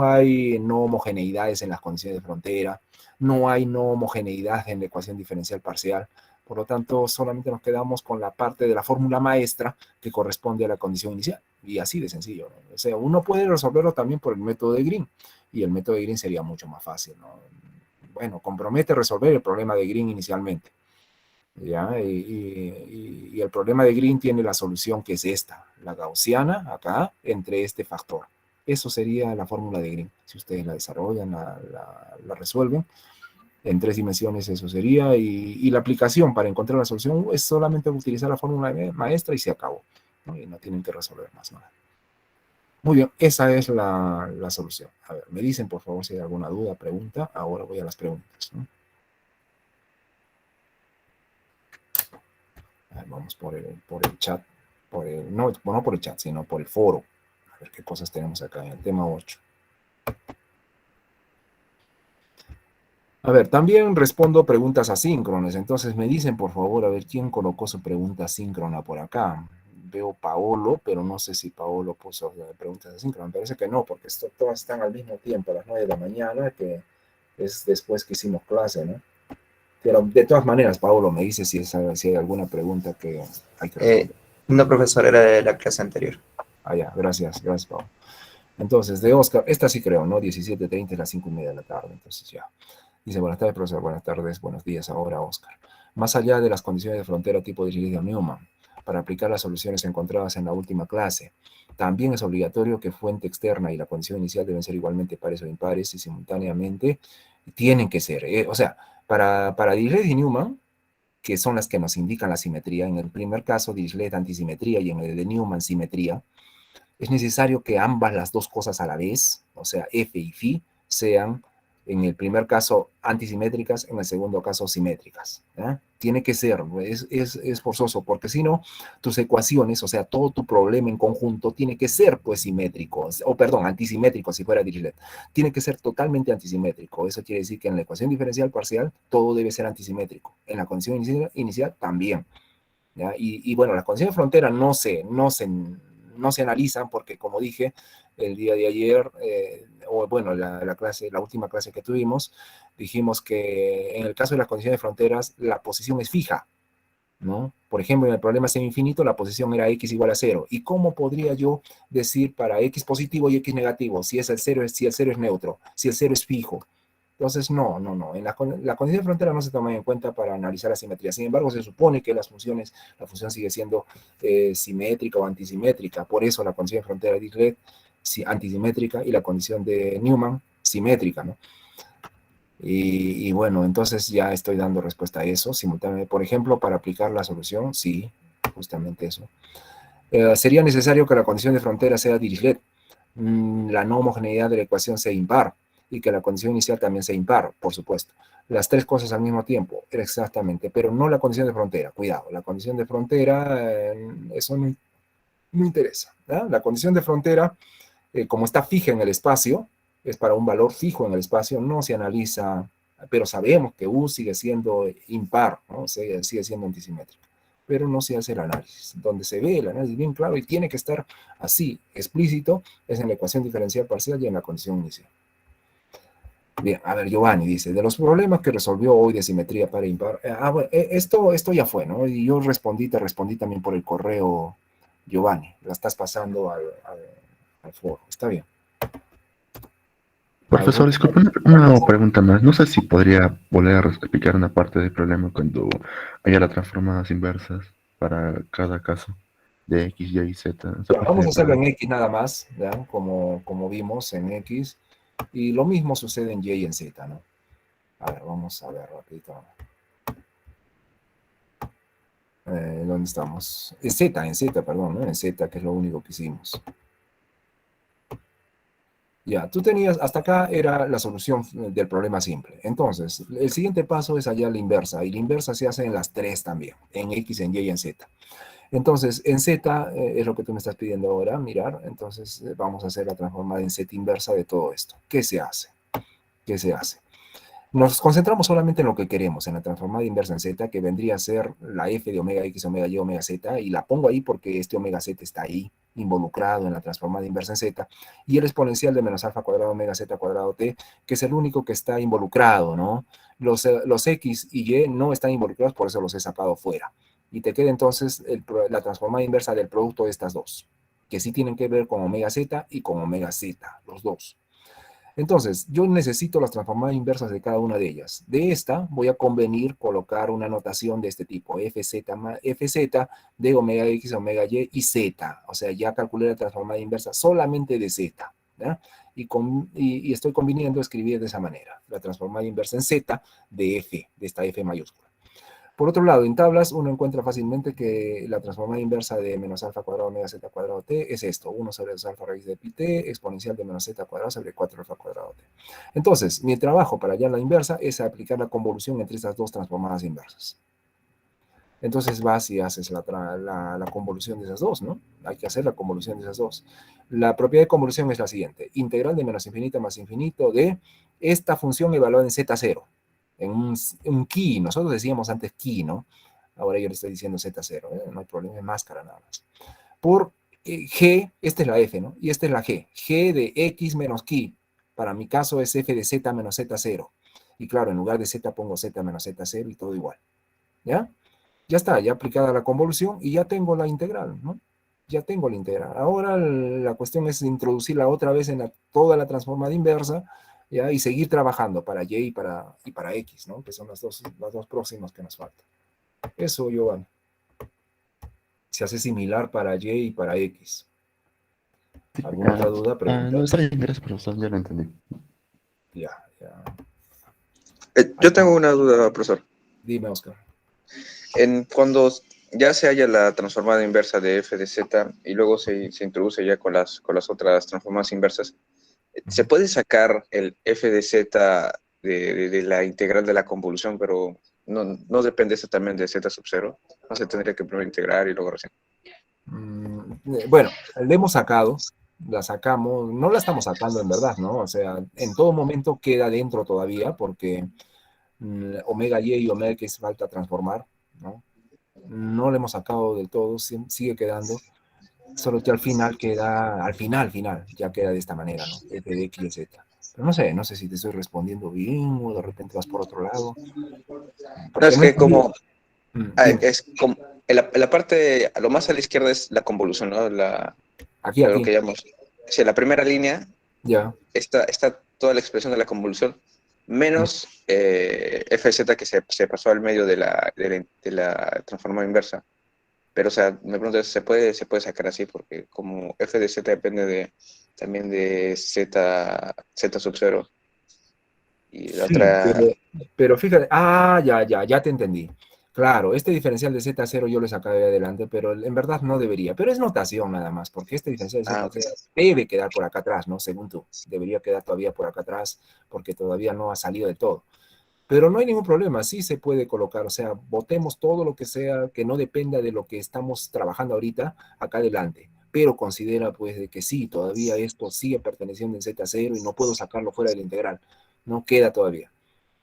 homogeneidades en las condiciones de frontera, no hay no homogeneidad en la ecuación diferencial parcial. Por lo tanto, solamente nos quedamos con la parte de la fórmula maestra que corresponde a la condición inicial. Y así de sencillo, ¿no? O sea, uno puede resolverlo también por el método de Green, y el método de Green sería mucho más fácil, ¿no? Bueno, compromete resolver el problema de Green inicialmente, ¿ya? Y el problema de Green tiene la solución que es esta, la gaussiana, acá, entre este factor. Eso sería la fórmula de Green. Si ustedes la desarrollan, la resuelven en 3 dimensiones, eso sería. Y la aplicación para encontrar la solución es solamente utilizar la fórmula maestra y se acabó, ¿no? Y no tienen que resolver más nada. Muy bien, esa es la solución. A ver, me dicen por favor si hay alguna duda, pregunta. Ahora voy a las preguntas, ¿no? A ver, vamos por el chat. No por el chat, sino por el foro. A ver qué cosas tenemos acá en el tema 8. A ver, también respondo preguntas asíncronas. Entonces me dicen, por favor, a ver quién colocó su pregunta asíncrona por acá. Veo Paolo, pero no sé si Paolo puso preguntas asíncronas. Me parece que no, porque todas están al mismo tiempo, a las 9 de la mañana, que es después que hicimos clase, ¿no? Pero de todas maneras, Paolo, me dice si hay alguna pregunta que hay que responder. No, profesor, era de la clase anterior. Ah, ya, gracias, Paolo. Entonces, de Oscar, esta sí creo, ¿no? 17:30 es las 5:30 de la tarde, entonces ya. Dice, buenas tardes, profesor, buenas tardes, buenos días ahora, Oscar. Más allá de las condiciones de frontera tipo Dirichlet-Neumann, para aplicar las soluciones encontradas en la última clase, también es obligatorio que fuente externa y la condición inicial deben ser igualmente pares o impares y simultáneamente tienen que ser. O sea, para Dirichlet y Neumann, que son las que nos indican la simetría, en el primer caso Dirichlet antisimetría y en el de Neumann simetría, es necesario que ambas las dos cosas a la vez, o sea, F y Phi, sean En el primer caso antisimétricas, en el segundo caso simétricas. ¿Ya? Tiene que ser, es forzoso, porque si no, tus ecuaciones, o sea, todo tu problema en conjunto tiene que ser pues simétrico, o perdón, antisimétrico si fuera Dirichlet. Tiene que ser totalmente antisimétrico. Eso quiere decir que en la ecuación diferencial parcial todo debe ser antisimétrico. En la condición inicial también. ¿Ya? Y bueno, las condiciones de frontera no se analizan porque, como dije, el día de ayer, o bueno, la última clase que tuvimos, dijimos que en el caso de las condiciones de fronteras, la posición es fija, ¿no? Por ejemplo, en el problema semi-infinito, la posición era x igual a 0. ¿Y cómo podría yo decir para x positivo y x negativo si el 0 es neutro, si el 0 es fijo? Entonces, no. La condición de frontera no se toma en cuenta para analizar la simetría. Sin embargo, se supone que la función sigue siendo simétrica o antisimétrica. Por eso la condición de frontera de Dirichlet antisimétrica y la condición de Newman simétrica, ¿no? Y bueno, entonces ya estoy dando respuesta a eso simultáneamente. Por ejemplo, para aplicar la solución, sí, justamente eso. Sería necesario que la condición de frontera sea Dirichlet, la no homogeneidad de la ecuación sea impar y que la condición inicial también sea impar, por supuesto. Las tres cosas al mismo tiempo, exactamente, pero no la condición de frontera. Cuidado, la condición de frontera, eso no interesa. ¿Ya? La condición de frontera, como está fija en el espacio, es para un valor fijo en el espacio, no se analiza, pero sabemos que U sigue siendo impar, ¿no? Sigue siendo antisimétrico, pero no se hace el análisis. Donde se ve el análisis bien claro y tiene que estar así, explícito, es en la ecuación diferencial parcial y en la condición inicial. Bien, a ver, Giovanni dice, de los problemas que resolvió hoy de simetría para impar, bueno, esto ya fue, ¿no? Y yo te respondí también por el correo, Giovanni, la estás pasando al foro, está bien. Profesor, disculpe, una pregunta más. No sé si podría volver a explicar una parte del problema cuando haya las transformadas inversas para cada caso de X, Y y Z. Esa Ya, parte vamos a de hacerlo en para- X nada más, ¿ya? Como vimos en X, y lo mismo sucede en Y y en Z, ¿no? A ver, vamos a ver rapidito. ¿Dónde estamos? En Z, perdón, ¿no? En Z, que es lo único que hicimos. Ya, tú tenías, hasta acá era la solución del problema simple. Entonces, el siguiente paso es hallar la inversa, y la inversa se hace en las tres también, en X, en Y y en Z. Entonces, en Z es lo que tú me estás pidiendo ahora, mirar. Entonces, vamos a hacer la transformada en Z inversa de todo esto. ¿Qué se hace? ¿Qué se hace? Nos concentramos solamente en lo que queremos, en la transformada inversa en Z, que vendría a ser la f de omega x, omega y, omega z, y la pongo ahí porque este omega z está ahí, involucrado en la transformada inversa en Z, y el exponencial de menos alfa cuadrado omega z cuadrado t, que es el único que está involucrado, ¿no? Los x y y no están involucrados, por eso los he sacado fuera. Y te queda entonces la transformada inversa del producto de estas dos, que sí tienen que ver con omega z y con omega z, los dos. Entonces, yo necesito las transformadas inversas de cada una de ellas. De esta voy a convenir colocar una notación de este tipo, fz de omega x, omega y z. O sea, ya calculé la transformada inversa solamente de z. ¿Ya? Y estoy conviniendo escribir de esa manera, la transformada inversa en z de f, de esta f mayúscula. Por otro lado, en tablas uno encuentra fácilmente que la transformada inversa de menos alfa cuadrado omega z cuadrado t es esto, 1 sobre 2 alfa raíz de pi t exponencial de menos z cuadrado sobre 4 alfa cuadrado t. Entonces, mi trabajo para hallar la inversa es aplicar la convolución entre estas dos transformadas inversas. Entonces vas y haces la convolución de esas dos, ¿no? Hay que hacer la convolución de esas dos. La propiedad de convolución es la siguiente, integral de menos infinito más infinito de esta función evaluada en z0, en un ki, nosotros decíamos antes ki, ¿no? Ahora yo le estoy diciendo z0, no hay problema, es máscara nada más. Por g, esta es la f, ¿no? Y esta es la g de x menos ki, para mi caso es f de z menos z0. Y claro, en lugar de z pongo z menos z0 y todo igual, ¿ya? Ya está, ya aplicada la convolución y ya tengo la integral, ¿no? Ya tengo la integral. Ahora la cuestión es introducirla otra vez en toda la transformada inversa, ¿ya? Y seguir trabajando para y y para x, ¿no? Que son las dos próximas que nos faltan. Eso, Giovanni. Se hace similar para y para x. ¿Alguna otra duda? Pregunta. no, está bien, gracias, profesor, ya lo entendí. Ya. Yo tengo una duda, profesor. Dime, Oscar. Cuando ya se halla la transformada inversa de f de z y luego se introduce ya con las otras transformadas inversas, Se puede sacar el f de z de la integral de la convolución, pero no depende eso también de z sub 0. No se tendría que primero integrar y luego recién. Bueno, le hemos sacado, la sacamos, no la estamos sacando en verdad, ¿no? O sea, en todo momento queda dentro todavía porque omega y omega x falta transformar, ¿no? No le hemos sacado del todo, sigue quedando, solo que al final queda, final, ya queda de esta manera, ¿no? F de x y z. Pero no sé si te estoy respondiendo bien o de repente vas por otro lado. No, es que como, Dime, es como en la parte, lo más a la izquierda es la convolución, ¿no? Lo aquí, que llamamos. Si en la primera línea ya. está toda la expresión de la convolución, menos fz que se pasó al medio de la transformada inversa. Pero, o sea, me pregunto, se puede sacar así? Porque como f de z depende también de z sub 0. Y la Sí, otra... pero fíjate, ya te entendí. Claro, este diferencial de Z0 yo lo sacaré adelante, pero en verdad no debería. Pero es notación nada más, porque este diferencial de ok. Z0 debe quedar por acá atrás, ¿no? Según tú, debería quedar todavía por acá atrás, porque todavía no ha salido de todo. Pero no hay ningún problema, sí se puede colocar, o sea, botemos todo lo que sea que no dependa de lo que estamos trabajando ahorita acá adelante. Pero considera pues de que sí, todavía esto sigue perteneciendo en Z0 y no puedo sacarlo fuera del integral. No queda todavía.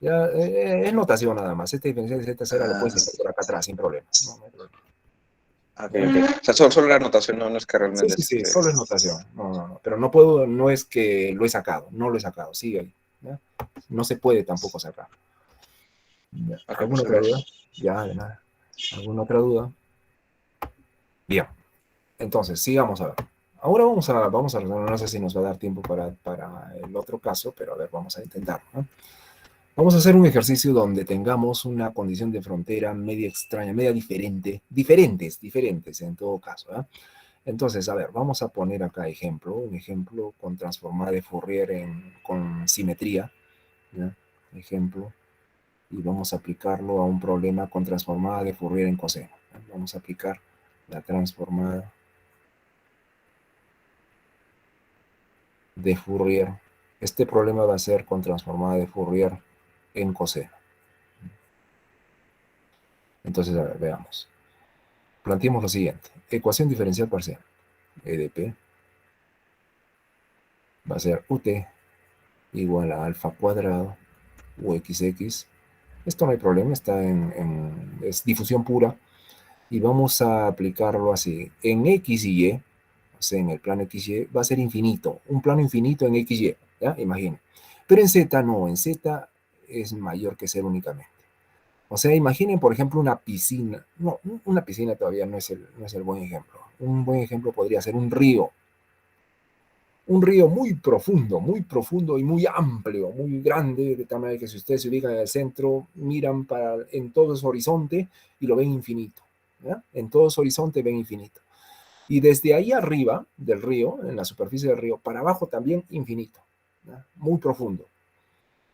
Ya, es notación nada más. Este diferencial de Z0 lo puedes sacar por acá atrás sin problema. No hay problema. Ok, ok. O sea, solo la anotación, no es que Sí, realmente sí, sí, solo es notación. No. Pero no puedo, no es que lo he sacado, no lo he sacado, sigue ahí. ¿Ya? No se puede tampoco sacar. Ya. Ok, ¿Alguna muchas otra duda? gracias. Ya, de nada. ¿Alguna otra duda? Bien. Entonces, sigamos a ver. Ahora vamos a resolver, no sé si nos va a dar tiempo para el otro caso, pero a ver, vamos a intentar, ¿no? Vamos a hacer un ejercicio donde tengamos una condición de frontera media extraña, media diferente, diferentes en todo caso, ¿eh? Entonces, a ver, vamos a poner acá un ejemplo con transformada de Fourier con simetría, ¿ya? Ejemplo, y vamos a aplicarlo a un problema con transformada de Fourier en coseno. ¿Ya? Vamos a aplicar la transformada de Fourier. Este problema va a ser con transformada de Fourier en coseno. Entonces, a ver, veamos. Planteemos lo siguiente. Ecuación diferencial parcial. E de P va a ser UT igual a alfa cuadrado UXX. Esto no hay problema, es difusión pura. Y vamos a aplicarlo así. En X y Y, o sea, en el plano XY, va a ser infinito. Un plano infinito en XY, ¿ya? Imaginen. Pero en Z no, en Z es mayor que ser únicamente. O sea, imaginen, por ejemplo, una piscina. No, una piscina todavía no es el buen ejemplo. Un buen ejemplo podría ser un río. Un río muy profundo y muy amplio, muy grande, de tal manera que si ustedes se ubican en el centro, miran en todo su horizonte y lo ven infinito. ¿Ya? En todo su horizonte ven infinito. Y desde ahí arriba del río, en la superficie del río, para abajo también infinito. ¿Ya? Muy profundo.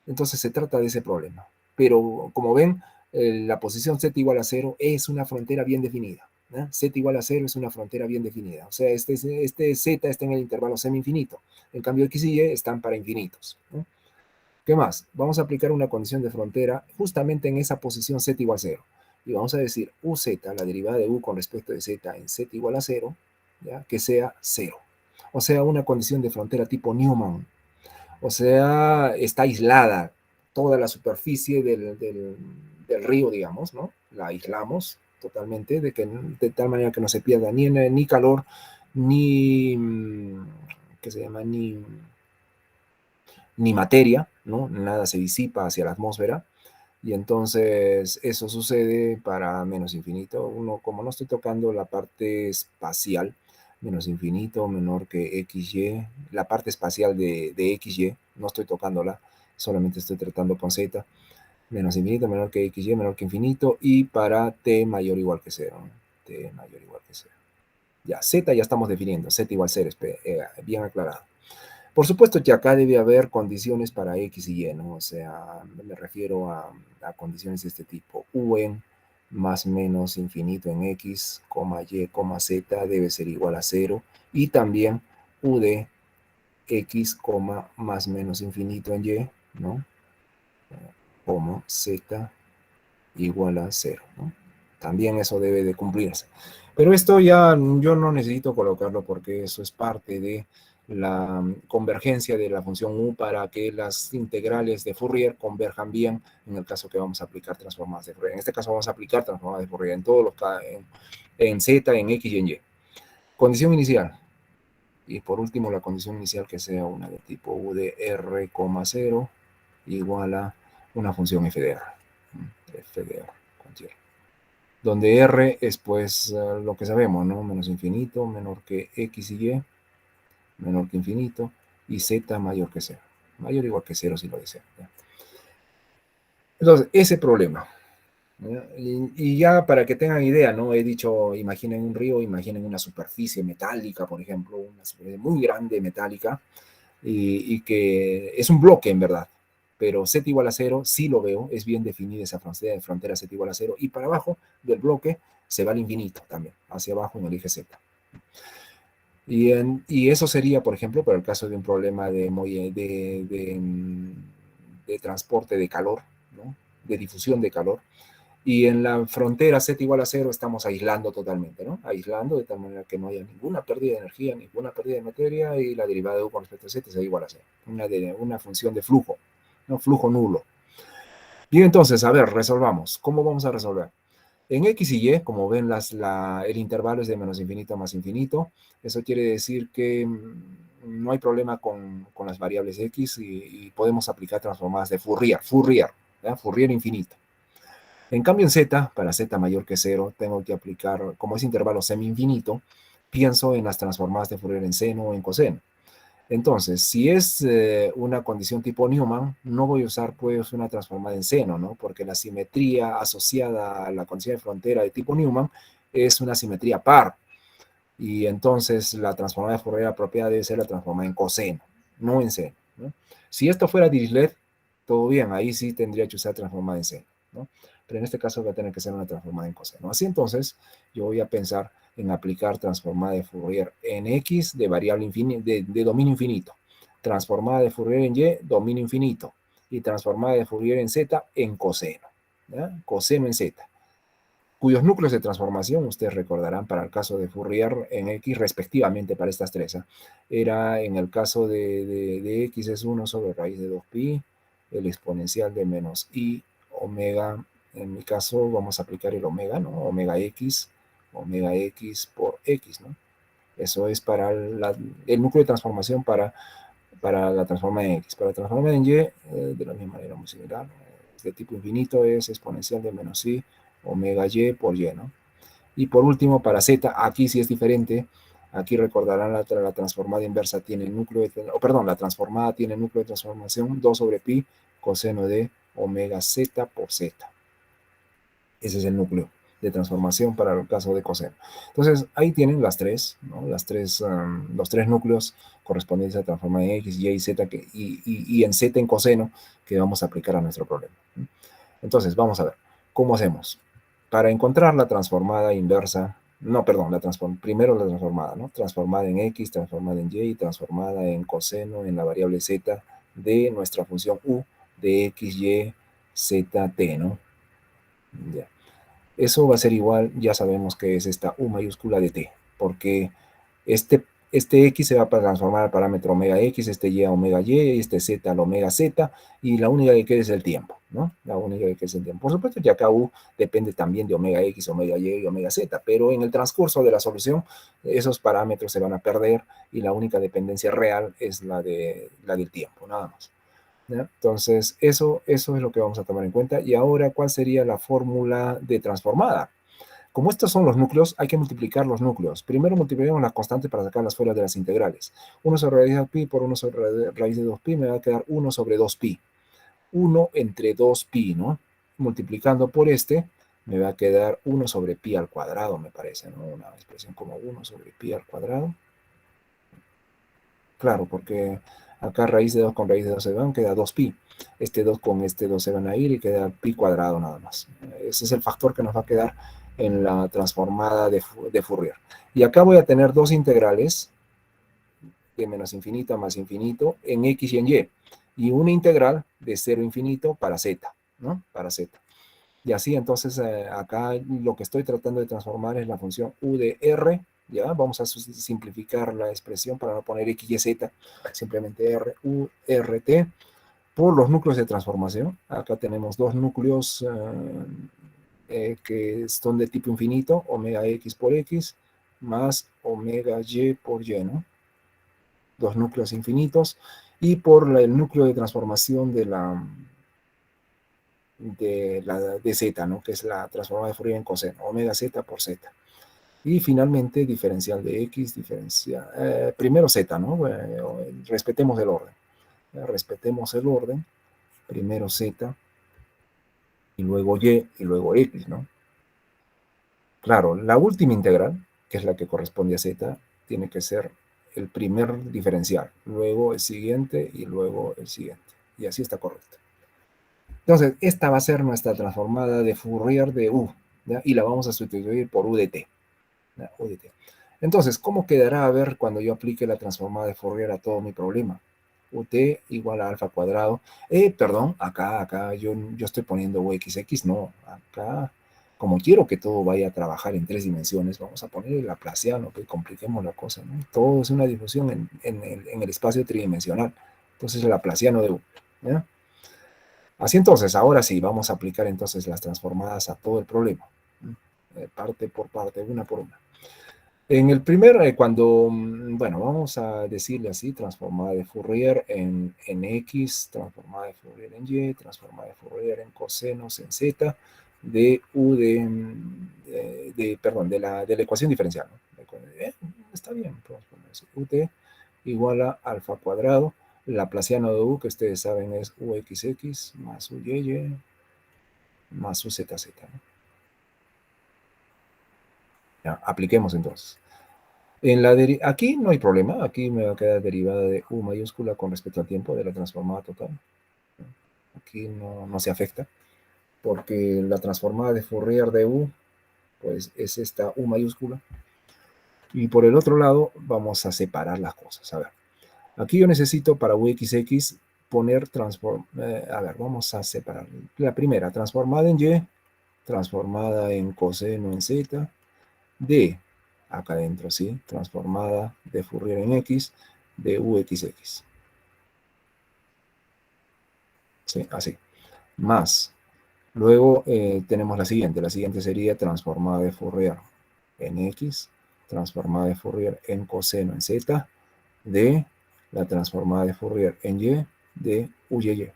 Entonces se trata de ese problema. Pero como ven, la posición z igual a 0 es una frontera bien definida. ¿Ya? Z igual a 0 es una frontera bien definida. O sea, este z está en el intervalo semi-infinito. En cambio, x y y están para infinitos. ¿Ya? ¿Qué más? Vamos a aplicar una condición de frontera justamente en esa posición z igual a 0. Y vamos a decir uz, la derivada de u con respecto de z en z igual a 0, ¿ya? Que sea 0. O sea, una condición de frontera tipo Newman. O sea, está aislada toda la superficie del río, digamos, ¿no? La aislamos totalmente, de tal manera que no se pierda ni calor, ni, ¿qué se llama? Ni materia, ¿no? Nada se disipa hacia la atmósfera. Y entonces eso sucede para menos infinito. Uno, como no estoy tocando la parte espacial, menos infinito, menor que XY, la parte espacial de XY, no estoy tocándola, solamente estoy tratando con Z, menos infinito, menor que XY, menor que infinito, y para T mayor o igual que 0. T mayor o igual que 0. Ya, Z ya estamos definiendo, Z igual 0, bien aclarado. Por supuesto que acá debe haber condiciones para X y Y, ¿no? O sea, me refiero a condiciones de este tipo. UN más menos infinito en X, Y, Z debe ser igual a 0. Y también UD X, más menos infinito en Y, ¿no? Como Z igual a 0, ¿no? También eso debe de cumplirse. Pero esto ya yo no necesito colocarlo porque eso es parte de la convergencia de la función U para que las integrales de Fourier converjan bien en el caso que vamos a aplicar transformadas de Fourier. En este caso vamos a aplicar transformadas de Fourier en todos los casos, en Z, en X y en Y. Condición inicial. Y por último, la condición inicial que sea una de tipo U de R, 0 igual a una función f de R. F de R, cualquiera. Donde R es pues lo que sabemos, ¿no? Menos infinito, menor que X y Y, menor que infinito, y Z mayor que 0. Mayor o igual que 0 si lo deseo. ¿Ya? Entonces, ese problema. ¿Ya? Y ya para que tengan idea, ¿no? He dicho, imaginen un río, imaginen una superficie metálica, por ejemplo, una superficie muy grande metálica, y que es un bloque en verdad. Pero Z igual a 0, sí lo veo, es bien definida esa frontera Z igual a 0, y para abajo del bloque se va al infinito también, hacia abajo en el eje Z. Y eso sería, por ejemplo, para el caso de un problema de transporte de calor, ¿no? De difusión de calor. Y en la frontera Z igual a 0 estamos aislando totalmente, ¿no? Aislando de tal manera que no haya ninguna pérdida de energía, ninguna pérdida de materia, y la derivada de U con respecto a Z sea igual a 0. Una función de flujo, ¿no? Flujo nulo. Bien, entonces, a ver, resolvamos. ¿Cómo vamos a resolver? En X y Y, como ven, el intervalo es de menos infinito a más infinito. Eso quiere decir que no hay problema con las variables X y podemos aplicar transformadas de Fourier, ¿ya? Fourier infinito. En cambio, en Z, para Z mayor que 0, tengo que aplicar, como es intervalo semi-infinito, pienso en las transformadas de Fourier en seno o en coseno. Entonces, si es una condición tipo Newman, no voy a usar pues una transformada en seno, ¿no? Porque la simetría asociada a la condición de frontera de tipo Newman es una simetría par. Y entonces la transformada de Fourier apropiada debe ser la transformada en coseno, no en seno, ¿no? Si esto fuera Dirichlet, todo bien, ahí sí tendría que usar transformada en seno, ¿no? Pero en este caso va a tener que ser una transformada en coseno. Así entonces, yo voy a pensar en aplicar transformada de Fourier en X de variable infinita, de dominio infinito, transformada de Fourier en Y, dominio infinito, y transformada de Fourier en Z en coseno, ¿ya? Coseno en Z, cuyos núcleos de transformación, ustedes recordarán para el caso de Fourier en X, respectivamente para estas tres, era en el caso de X es 1 sobre raíz de 2pi, el exponencial de menos i omega, en mi caso vamos a aplicar el omega, ¿no? Omega X por X, ¿no? Eso es para el núcleo de transformación para la transforma en X. Para la transforma en Y, de la misma manera muy similar, de tipo infinito es exponencial de menos i omega y por y, ¿no? Y por último, para z, aquí sí es diferente. Aquí recordarán la transformada inversa tiene el núcleo la transformada tiene el núcleo de transformación 2 sobre pi coseno de omega z por z. Ese es el núcleo de transformación para el caso de coseno. Entonces, ahí tienen las tres, ¿no? Los tres núcleos correspondientes a transformar en X, Y, Z, y en Z en coseno que vamos a aplicar a nuestro problema. Entonces, vamos a ver, ¿cómo hacemos? Para encontrar la transformada inversa, no, perdón, primero la transformada, ¿no? Transformada en X, transformada en Y, transformada en coseno en la variable Z de nuestra función U de X, Y, Z, T, ¿no? Ya. Eso va a ser igual, ya sabemos que es esta U mayúscula de T, porque este X se va a transformar al parámetro omega X, este Y a omega Y, este Z al omega Z, y la única que queda es el tiempo, ¿no? La única que queda es el tiempo. Por supuesto que acá U depende también de omega X, omega Y y omega Z, pero en el transcurso de la solución esos parámetros se van a perder y la única dependencia real es la del tiempo, nada más. ¿Ya? Entonces, eso es lo que vamos a tomar en cuenta. Y ahora, ¿cuál sería la fórmula de transformada? Como estos son los núcleos, hay que multiplicar los núcleos. Primero multiplicamos la constante para sacarlas fuera de las integrales. 1 sobre raíz de pi por 1 sobre raíz de 2pi me va a quedar 1 sobre 2pi. 1 entre 2pi, ¿no? Multiplicando por me va a quedar 1 sobre pi al cuadrado, me parece, ¿no? Una expresión como 1 sobre pi al cuadrado. Claro, porque acá raíz de 2 con raíz de 2 se van, queda 2pi. Este 2 con este 2 se van a ir y queda pi cuadrado nada más. Ese es el factor que nos va a quedar en la transformada de Fourier. Y acá voy a tener dos integrales de menos infinito a más infinito en X y en Y, y una integral de 0 a infinito para Z, ¿no? Para Z. Y así, entonces, acá lo que estoy tratando de transformar es la función u de r, ¿ya? Vamos a simplificar la expresión para no poner x y z, simplemente r, u, r, t, por los núcleos de transformación. Acá tenemos dos núcleos que son de tipo infinito, omega x por x, más omega y por y, ¿no? Dos núcleos infinitos, y por el núcleo de transformación de z, ¿no? Que es la transformada de Fourier en coseno, omega z por z. Y finalmente, diferencial de x, primero z, ¿no? Bueno, respetemos el orden. Respetemos el orden. Primero z, y luego y luego x, ¿no? Claro, la última integral, que es la que corresponde a z, tiene que ser el primer diferencial, luego el siguiente y luego el siguiente. Y así está correcto. Entonces, esta va a ser nuestra transformada de Fourier de u, ¿ya? Y la vamos a sustituir por u de t. ¿Ya? U de t. Entonces, ¿cómo quedará a ver cuando yo aplique la transformada de Fourier a todo mi problema? Ut igual a alfa cuadrado. Perdón, acá yo estoy poniendo UXX, no. Acá, como quiero que todo vaya a trabajar en 3 dimensiones, vamos a poner el laplaciano, que compliquemos la cosa, ¿no? Todo es una difusión en el espacio tridimensional. Entonces, el laplaciano de U, ¿ya? Así entonces, ahora sí, vamos a aplicar entonces las transformadas a todo el problema. Parte por parte, una por una. En el primer, bueno, vamos a decirle así, transformada de Fourier en X, transformada de Fourier en Y, transformada de Fourier en cosenos en Z, de U perdón, de la ecuación diferencial, ¿no? Está bien, podemos poner eso. Ut igual a alfa cuadrado, laplaciano de U, que ustedes saben es UXX más UYY más UZZ, ¿no? Ya, apliquemos entonces. Aquí no hay problema, aquí me va a quedar derivada de U mayúscula con respecto al tiempo de la transformada total. Aquí no se afecta, porque la transformada de Fourier de U, pues es esta U mayúscula. Y por el otro lado, vamos a separar las cosas. A ver, aquí yo necesito para UXX poner a ver, vamos a separar. La primera, transformada en Y, transformada en coseno en Z, de acá adentro, ¿sí? Transformada de Fourier en X, de UXX. ¿Sí? Así. Más. Luego tenemos la siguiente sería transformada de Fourier en X, transformada de Fourier en coseno en Z, de la transformada de Fourier en Y, de UYY.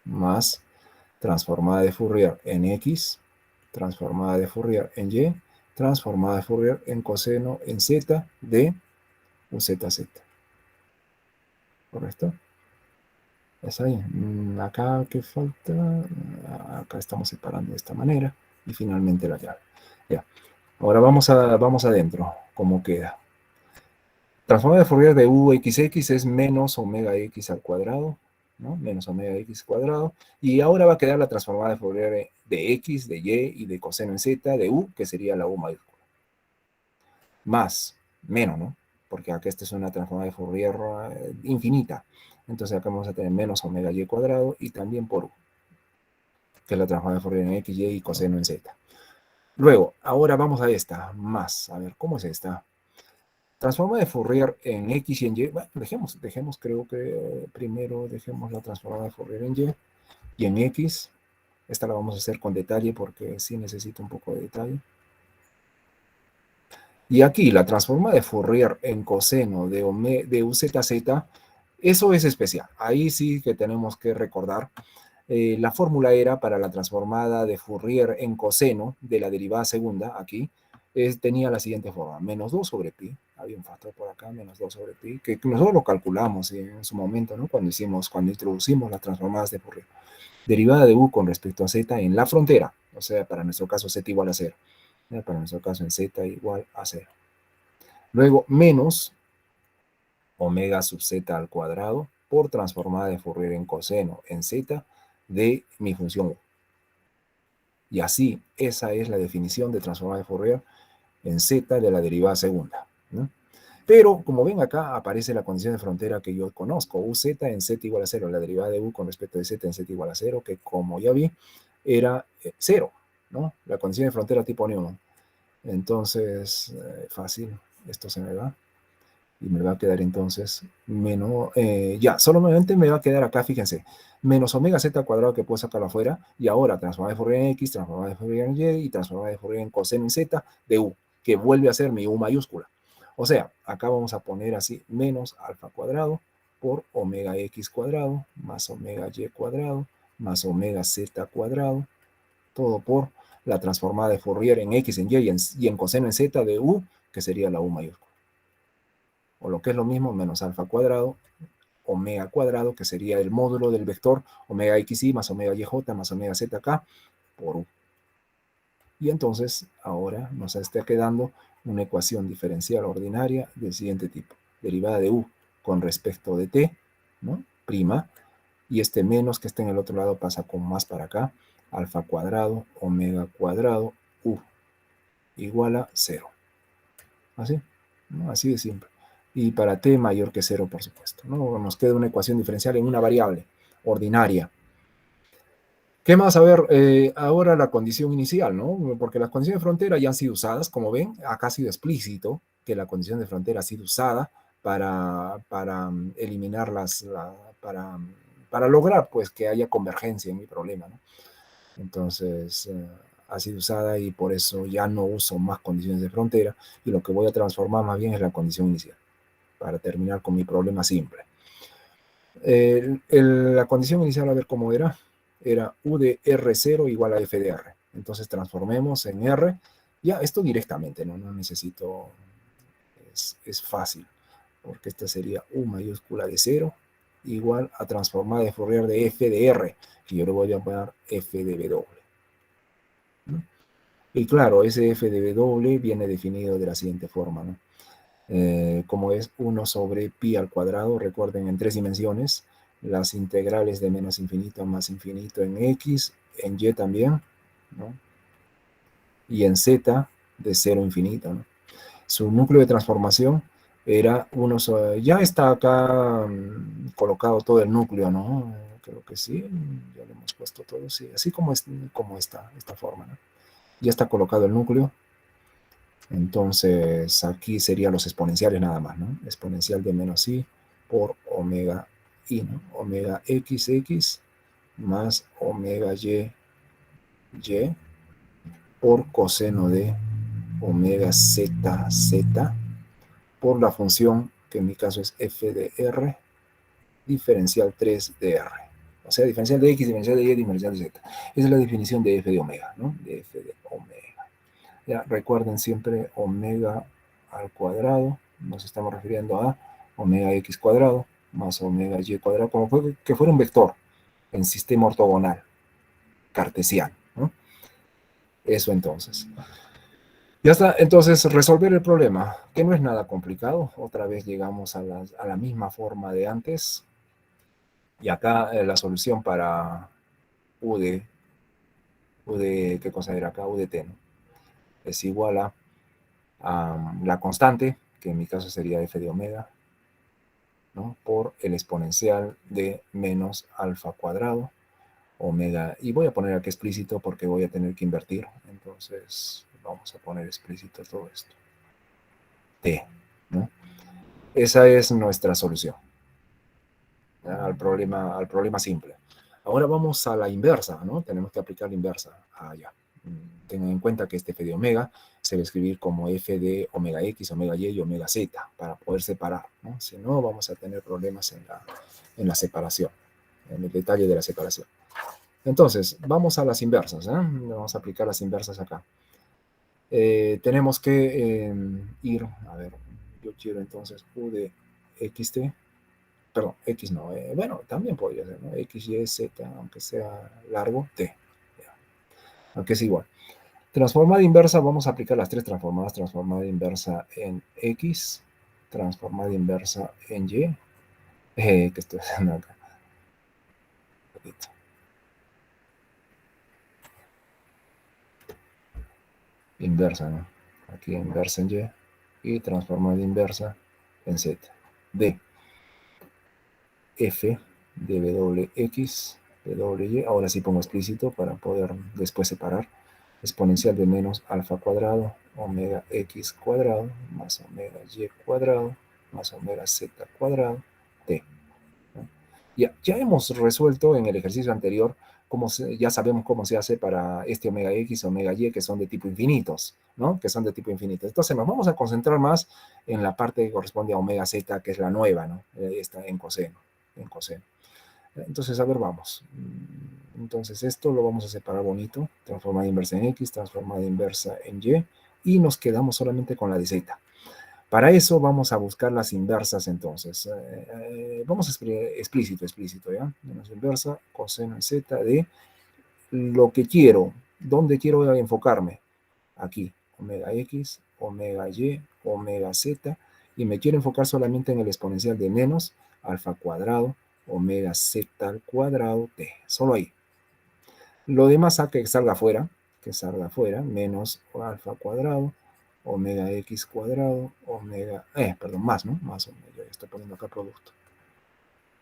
Más transformada de Fourier en X, transformada de Fourier en Y, transformada de Fourier en coseno en Z de UZZ. ¿Correcto? Es ahí. Acá, ¿qué falta? Acá estamos separando de esta manera. Y finalmente la llave. Ya. Ahora vamos adentro. ¿Cómo queda? Transformada de Fourier de UXX es menos omega x al cuadrado, ¿no? Menos omega x cuadrado. Y ahora va a quedar la transformada de Fourier de x, de y y de coseno en z de u, que sería la u mayúscula. Más, menos, ¿no? Porque acá esta es una transformada de Fourier infinita. Entonces acá vamos a tener menos omega y cuadrado y también por u, que es la transformada de Fourier en x, y coseno en z. Luego, ahora vamos a esta, más. A ver, ¿cómo es esta? Transformada de Fourier en X y en Y. Bueno, dejemos, creo que primero dejemos la transformada de Fourier en Y en X. Esta la vamos a hacer con detalle porque sí necesito un poco de detalle. Y aquí la transformada de Fourier en coseno de UZZ, eso es especial. Ahí sí que tenemos que recordar. La fórmula era para la transformada de Fourier en coseno de la derivada segunda, aquí, tenía la siguiente forma, menos 2 sobre pi, había un factor por acá, menos 2 sobre pi, que nosotros lo calculamos en su momento, ¿no? Cuando introducimos las transformadas de Fourier. Derivada de u con respecto a z en la frontera, o sea, para nuestro caso z igual a 0, para nuestro caso en z igual a 0. Luego, menos omega sub z al cuadrado por transformada de Fourier en coseno en z de mi función u. Y así, esa es la definición de transformada de Fourier en z de la derivada segunda, ¿no? Pero, como ven acá, aparece la condición de frontera que yo conozco, UZ en Z igual a 0, la derivada de U con respecto de Z en Z igual a 0, que como ya vi, era 0, ¿no? La condición de frontera tipo Newman. Entonces, fácil, esto se me va. Y me va a quedar entonces menos, ya, solamente me va a quedar acá, fíjense, menos omega z cuadrado que puedo sacarlo afuera, y ahora transformar de Fourier en X, transformar de Fourier en Y, y transformar de Fourier en coseno en Z de U, que vuelve a ser mi U mayúscula. O sea, acá vamos a poner así, menos alfa cuadrado por omega X cuadrado, más omega Y cuadrado, más omega Z cuadrado, todo por la transformada de Fourier en X, en y en coseno en Z de U, que sería la U mayúscula. O lo que es lo mismo, menos alfa cuadrado, omega cuadrado, que sería el módulo del vector omega xy más omega yj más omega zk por u. Y entonces ahora nos está quedando una ecuación diferencial ordinaria del siguiente tipo. Derivada de u con respecto de t, ¿no? Prima, y este menos que está en el otro lado pasa con más para acá, alfa cuadrado, omega cuadrado, u, igual a 0. Así, ¿no? Así de simple. Y para t mayor que 0, por supuesto, ¿no? Nos queda una ecuación diferencial en una variable ordinaria. ¿Qué más? A ver, ahora la condición inicial, ¿no? Porque las condiciones de frontera ya han sido usadas, como ven, acá ha sido explícito que la condición de frontera ha sido usada para eliminar para lograr pues que haya convergencia en mi problema, ¿no? Entonces, ha sido usada y por eso ya no uso más condiciones de frontera y lo que voy a transformar más bien es la condición inicial para terminar con mi problema simple. La condición inicial, a ver cómo era U de R0 igual a F de R. Entonces transformemos en R, ya esto directamente, no necesito, es fácil, porque esta sería U mayúscula de 0 igual a transformada de Fourier de F de R, que yo le voy a llamar F de W. ¿No? Y claro, ese F de W viene definido de la siguiente forma, ¿no? Como es 1 sobre pi al cuadrado, recuerden, en 3 dimensiones, las integrales de menos infinito a más infinito en X, en Y también, ¿no? Y en Z de 0 a infinito, ¿no? Su núcleo de transformación era 1 sobre, ya está acá colocado todo el núcleo, ¿no? Creo que sí, ya lo hemos puesto todo, sí, así como está esta forma, ¿no? Ya está colocado el núcleo. Entonces aquí serían los exponenciales nada más, ¿no? Exponencial de menos i por omega i, ¿no? Omega xx más omega y por coseno de omega zz por la función que en mi caso es f de r diferencial 3 de r. O sea, diferencial de x, diferencial de y, diferencial de z. Esa es la definición de f de omega, ¿no? De f de omega. Ya recuerden siempre omega al cuadrado, nos estamos refiriendo a omega x cuadrado más omega y cuadrado, como que fuera un vector en sistema ortogonal cartesiano, ¿no? Eso entonces. Ya está, entonces resolver el problema, que no es nada complicado, otra vez llegamos a la misma forma de antes, y acá la solución para ¿qué cosa era acá? U de t, ¿no? Es igual a la constante, que en mi caso sería f de omega, ¿no? Por el exponencial de menos alfa cuadrado, omega, y voy a poner aquí explícito porque voy a tener que invertir, entonces vamos a poner explícito todo esto, t, ¿no? Esa es nuestra solución, ¿ya? Al problema simple. Ahora vamos a la inversa, ¿no? Tenemos que aplicar la inversa. Ya. Tengan en cuenta que este f de omega se va a escribir como f de omega x, omega y omega z para poder separar, ¿no? Si no, vamos a tener problemas en la separación, en el detalle de la separación. Entonces, vamos a las inversas, ¿eh? Vamos a aplicar las inversas acá. Tenemos que ir, a ver, yo quiero entonces u de xt, perdón, x no, bueno, también podría ser, ¿no? X, Y, Z, aunque sea largo, t, aunque es igual. Transformada inversa, vamos a aplicar las tres transformadas. Transformada inversa en X, transformada inversa en Y. ¿Qué estoy haciendo acá? Inversa, ¿no? Aquí inversa en Y. Y transformada inversa en Z, de f de wx, de wy, ahora sí pongo explícito para poder después separar, exponencial de menos alfa cuadrado, omega x cuadrado, más omega y cuadrado, más omega z cuadrado, t. Ya hemos resuelto en el ejercicio anterior, ya sabemos cómo se hace para este omega x, omega y, que son de tipo infinitos, ¿no? Que son de tipo infinito. Entonces nos vamos a concentrar más en la parte que corresponde a omega z, que es la nueva, ¿no? Está en coseno, en coseno. Entonces, a ver, vamos. Entonces, esto lo vamos a separar bonito. Transformada inversa en X, transformada inversa en Y. Y nos quedamos solamente con la de Z. Para eso vamos a buscar las inversas, entonces. Vamos a explícito, ¿ya? Menos inversa, coseno en Z de lo que quiero. ¿Dónde quiero enfocarme? Aquí. Omega X, omega Y, omega Z. Y me quiero enfocar solamente en el exponencial de menos alfa cuadrado, omega z al cuadrado t, solo ahí. Lo demás que salga afuera, menos alfa cuadrado, omega x cuadrado, omega, perdón, más, ¿no? Más omega, ya estoy poniendo acá producto.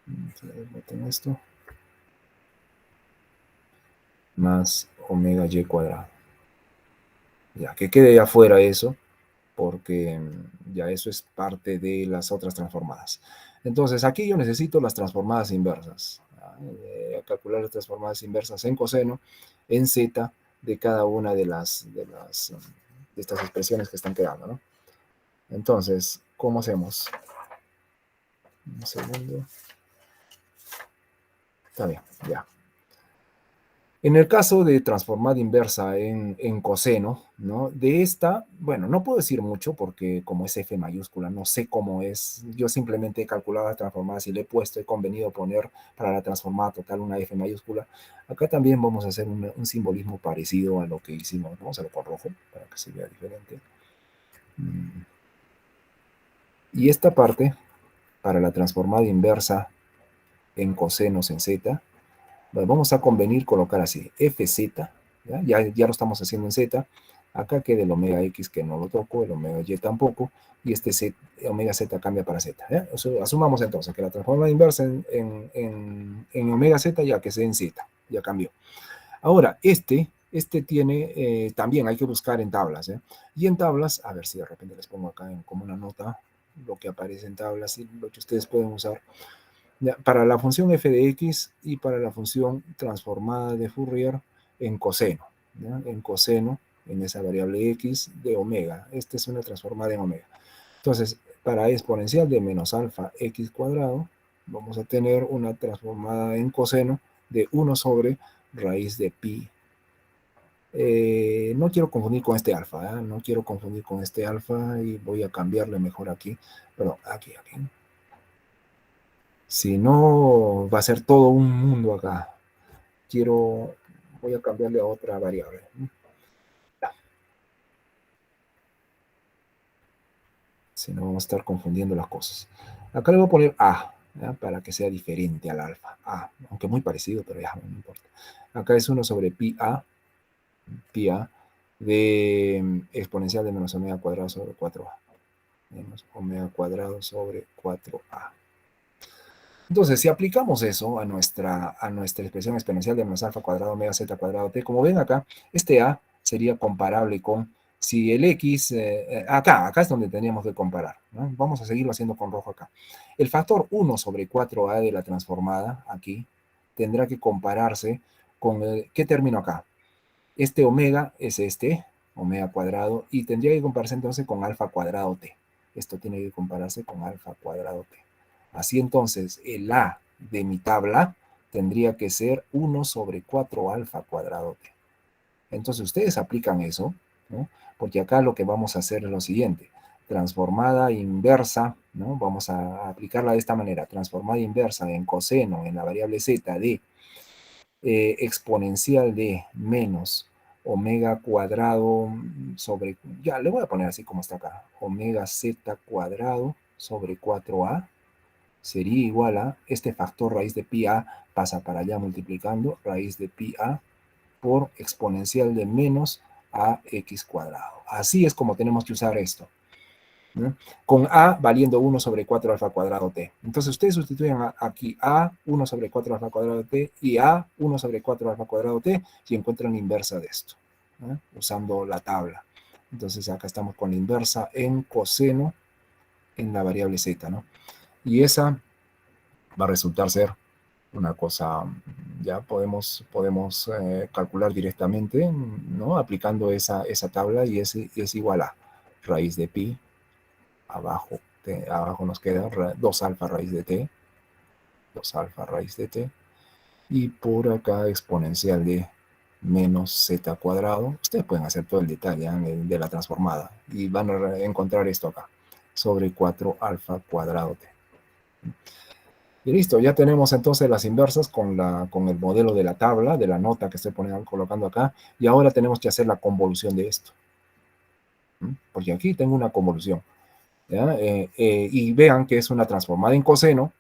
Entonces, esto. Más omega y cuadrado. Ya, que quede afuera eso, porque ya eso es parte de las otras transformadas. Entonces, aquí yo necesito las transformadas inversas. Calcular las transformadas inversas en coseno, en z, de cada una de estas expresiones que están quedando, ¿no? Entonces, ¿cómo hacemos? Un segundo. Está bien, ya. En el caso de transformada inversa en coseno, ¿no? De esta, bueno, no puedo decir mucho porque como es F mayúscula, no sé cómo es. Yo simplemente he calculado la transformada, si le he puesto, he convenido poner para la transformada total una F mayúscula. Acá también vamos a hacer un simbolismo parecido a lo que hicimos. Vamos a hacerlo con rojo para que se vea diferente. Y esta parte, para la transformada inversa en cosenos en Z, vamos a convenir colocar así, fz, ya lo estamos haciendo en z, acá queda el omega x que no lo toco, el omega y tampoco, y este omega z cambia para z. Asumamos entonces que la transformada inversa en omega z ya que sea en z, ya cambió. Ahora, este tiene, también hay que buscar en tablas, y en tablas, a ver si de repente les pongo acá como una nota, lo que aparece en tablas y lo que ustedes pueden usar. Para la función f de x y para la función transformada de Fourier en coseno, ¿ya? En coseno, en esa variable x de omega. Esta es una transformada en omega. Entonces, para exponencial de menos alfa x cuadrado, vamos a tener una transformada en coseno de 1 sobre raíz de pi. No quiero confundir con este alfa, no quiero confundir con este alfa y voy a cambiarle mejor aquí, perdón, aquí. Si no, va a ser todo un mundo acá. Voy a cambiarle a otra variable. Si no, vamos a estar confundiendo las cosas. Acá le voy a poner A, ¿ya? Para que sea diferente al alfa. A, aunque muy parecido, pero ya no importa. Acá es 1 sobre pi A de exponencial de menos omega cuadrado sobre 4A. Menos omega cuadrado sobre 4A. Entonces, si aplicamos eso a nuestra expresión exponencial de menos alfa cuadrado omega z cuadrado t, como ven acá, este a sería comparable con, si el x, acá es donde teníamos que comparar, ¿no? Vamos a seguirlo haciendo con rojo acá. El factor 1 sobre 4a de la transformada, aquí, tendrá que compararse con, ¿qué término acá? Este omega es este, omega cuadrado, y tendría que compararse entonces con alfa cuadrado t. Esto tiene que compararse con alfa cuadrado t. Así entonces, el A de mi tabla tendría que ser 1 sobre 4 alfa cuadrado t. Entonces ustedes aplican eso, ¿no? Porque acá lo que vamos a hacer es lo siguiente. Transformada inversa, ¿no? Vamos a aplicarla de esta manera. Transformada inversa en coseno en la variable z de exponencial de menos omega cuadrado sobre, ya le voy a poner así como está acá, omega z cuadrado sobre 4a sería igual a este factor raíz de pi a pasa para allá multiplicando raíz de pi a por exponencial de menos a x cuadrado. Así es como tenemos que usar esto. ¿no? Con A valiendo 1 sobre 4 alfa cuadrado t. Entonces ustedes sustituyen aquí A 1 sobre 4 alfa cuadrado t y A 1 sobre 4 alfa cuadrado t y encuentran la inversa de esto, ¿no? Usando la tabla. Entonces acá estamos con la inversa en coseno en la variable z, ¿no? Y esa va a resultar ser una cosa, ya podemos calcular directamente, ¿no? Aplicando esa tabla y es igual a raíz de pi, abajo nos queda 2 alfa raíz de t, 2 alfa raíz de t, y por acá exponencial de menos z cuadrado. Ustedes pueden hacer todo el detalle de la transformada y van a encontrar esto acá, sobre 4 alfa cuadrado t. Y listo, ya tenemos entonces las inversas con el modelo de la tabla, de la nota que estoy colocando acá, y ahora tenemos que hacer la convolución de esto. Porque aquí tengo una convolución, ¿ya? Y vean que es una transformada en coseno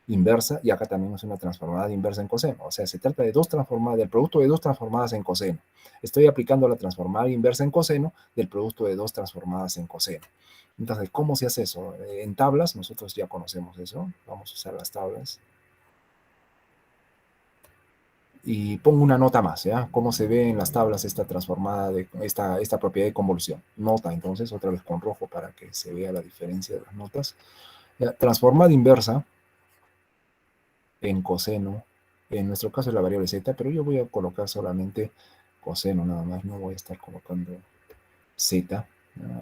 inversa, y acá también es una transformada inversa en coseno. O sea, se trata de del producto de dos transformadas en coseno. Estoy aplicando la transformada inversa en coseno del producto de dos transformadas en coseno. Entonces, ¿cómo se hace eso? En tablas, nosotros ya conocemos eso. Vamos a usar las tablas. Y pongo una nota más, ¿ya? ¿Cómo se ve en las tablas esta transformada, esta propiedad de convolución? Nota, entonces, otra vez con rojo para que se vea la diferencia de las notas. ¿Ya? Transformada inversa en coseno, en nuestro caso es la variable z, pero yo voy a colocar solamente coseno nada más, no voy a estar colocando z.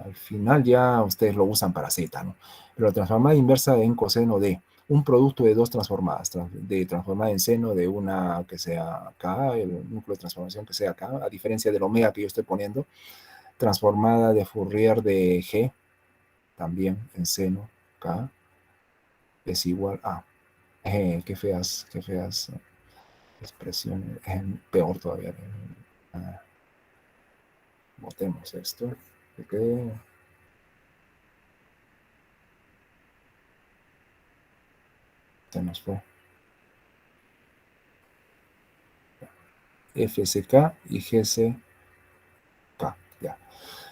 Al final ya ustedes lo usan para z, ¿no? Pero la transformada inversa en coseno de un producto de dos transformadas, de transformada en seno de una que sea acá, el núcleo de transformación que sea acá, a diferencia del omega que yo estoy poniendo, transformada de Fourier de G, también en seno K, es igual a, qué feas expresiones, peor todavía. Botemos esto, que quede. Se nos fue. FSK y GCK. Ya.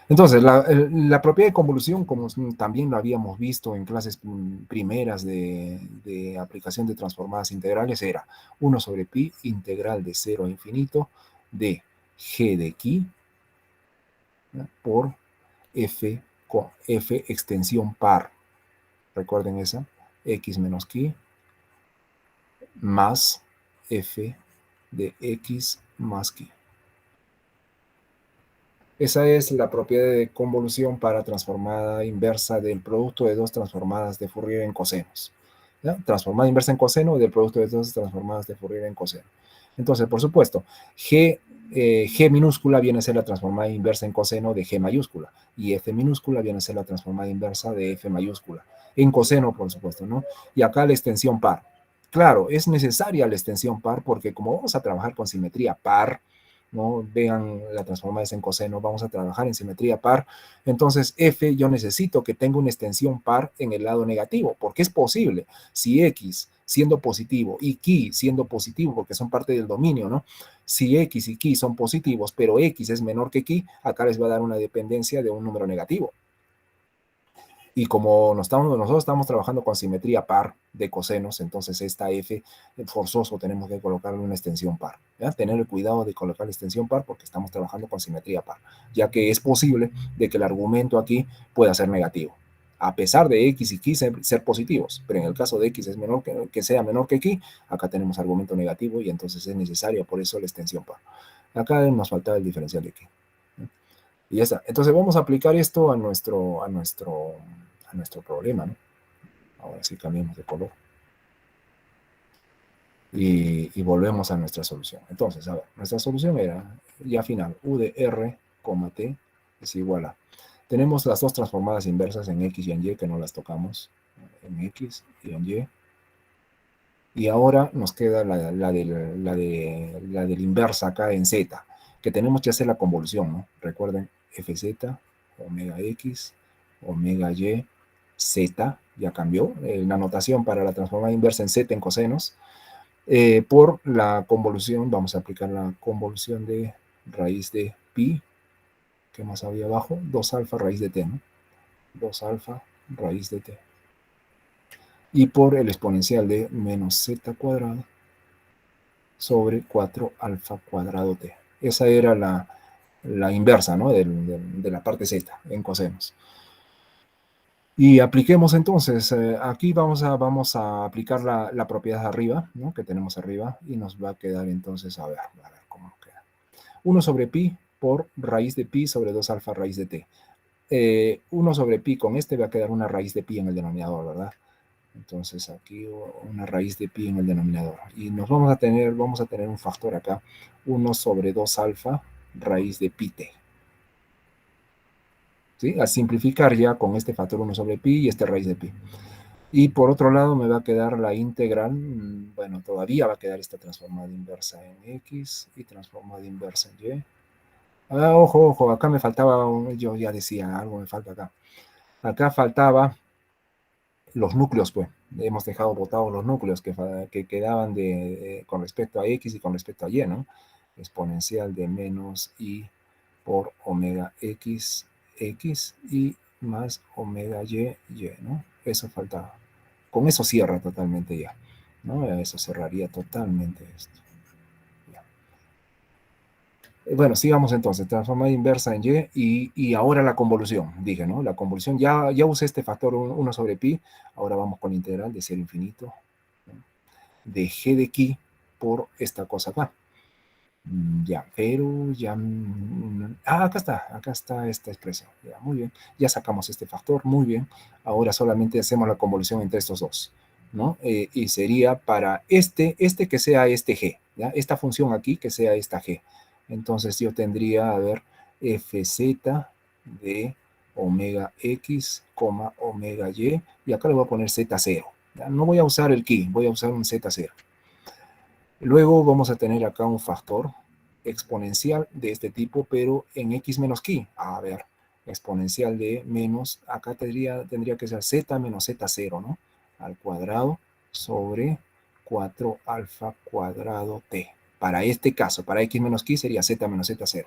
Entonces, la propiedad de convolución, como también lo habíamos visto en clases primeras de aplicación de transformadas integrales, era 1 sobre pi integral de 0 a infinito de g de ki, ¿no? Por f con f extensión par. Recuerden esa, x menos ki más f de x más ki. Esa es la propiedad de convolución para transformada inversa del producto de dos transformadas de Fourier en cosenos, ¿ya? Transformada inversa en coseno del producto de dos transformadas de Fourier en coseno. Entonces, por supuesto, G minúscula viene a ser la transformada inversa en coseno de G mayúscula, y F minúscula viene a ser la transformada inversa de F mayúscula, en coseno, por supuesto, ¿no? Y acá la extensión par. Claro, es necesaria la extensión par porque como vamos a trabajar con simetría par, ¿no? Vean la transformada en coseno, vamos a trabajar en simetría par. Entonces, F yo necesito que tenga una extensión par en el lado negativo, porque es posible, si X siendo positivo y Ki siendo positivo, porque son parte del dominio, ¿no? Si X y Ki son positivos, pero X es menor que Ki, acá les va a dar una dependencia de un número negativo. Y como nosotros estamos trabajando con simetría par de cosenos, entonces esta f forzoso tenemos que colocarle una extensión par. ¿Ya? Tener el cuidado de colocar la extensión par porque estamos trabajando con simetría par, ya que es posible de que el argumento aquí pueda ser negativo, a pesar de x y ki ser positivos, pero en el caso de x es menor que sea menor que ki, acá tenemos argumento negativo y entonces es necesario por eso la extensión par. Acá nos falta el diferencial de ki. Y ya está. Entonces vamos a aplicar esto a nuestro problema, ¿no? Ahora sí cambiamos de color. Y volvemos a nuestra solución. Entonces, a ver, nuestra solución era, ya final, u de r, t es igual a. Tenemos las dos transformadas inversas en x y en y, que no las tocamos, en x y en y. Y ahora nos queda la del inversa acá en z, que tenemos que hacer la convolución, ¿no? Recuerden, fz, omega x, omega y, z, ya cambió, la notación para la transformada inversa en z en cosenos, por la convolución, vamos a aplicar la convolución de raíz de pi, ¿qué más había abajo? 2 alfa raíz de t, ¿no? 2 alfa raíz de t. Y por el exponencial de menos z cuadrado sobre 4 alfa cuadrado t. Esa era la inversa, ¿no? De la parte z en cosenos. Y apliquemos entonces, aquí vamos a aplicar la propiedad de arriba, ¿no? Que tenemos arriba, y nos va a quedar entonces, a ver cómo queda. 1 sobre pi por raíz de pi sobre 2 alfa raíz de t. 1 sobre pi con este va a quedar una raíz de pi en el denominador, ¿verdad? Entonces aquí una raíz de pi en el denominador. Y nos vamos a tener un factor acá, 1 sobre 2 alfa raíz de pi t. ¿Sí? A simplificar ya con este factor 1 sobre pi y este raíz de pi. Y por otro lado me va a quedar la integral, bueno, todavía va a quedar esta transformada inversa en x y transformada inversa en y. Ojo, acá me faltaba, yo ya decía, algo me falta acá. Acá faltaba los núcleos, pues. Hemos dejado botados los núcleos que quedaban con respecto a x y con respecto a y, ¿no? Exponencial de menos i por omega x y más omega y, ¿no? Eso faltaba. Con eso cierra totalmente ya, ¿no? Eso cerraría totalmente esto. Ya. Bueno, sigamos entonces, transformada inversa en y ahora la convolución, dije, ¿no? La convolución, ya usé este factor 1 sobre pi, ahora vamos con la integral de 0 infinito, ¿no? De g de qui por esta cosa acá. Ya, pero ya... acá está esta expresión. Ya, muy bien. Ya sacamos este factor, muy bien. Ahora solamente hacemos la convolución entre estos dos, ¿no? Y sería para este que sea este g, ¿ya? Esta función aquí que sea esta g. Entonces yo tendría, a ver, fz de omega x, omega y acá le voy a poner z0. ¿Ya? No voy a usar el qui, voy a usar un z0. Luego vamos a tener acá un factor exponencial de este tipo, pero en x menos qui. A ver, exponencial de menos, acá tendría que ser z menos z0, ¿no? Al cuadrado sobre 4 alfa cuadrado t. Para este caso, para x menos qui sería z menos z0.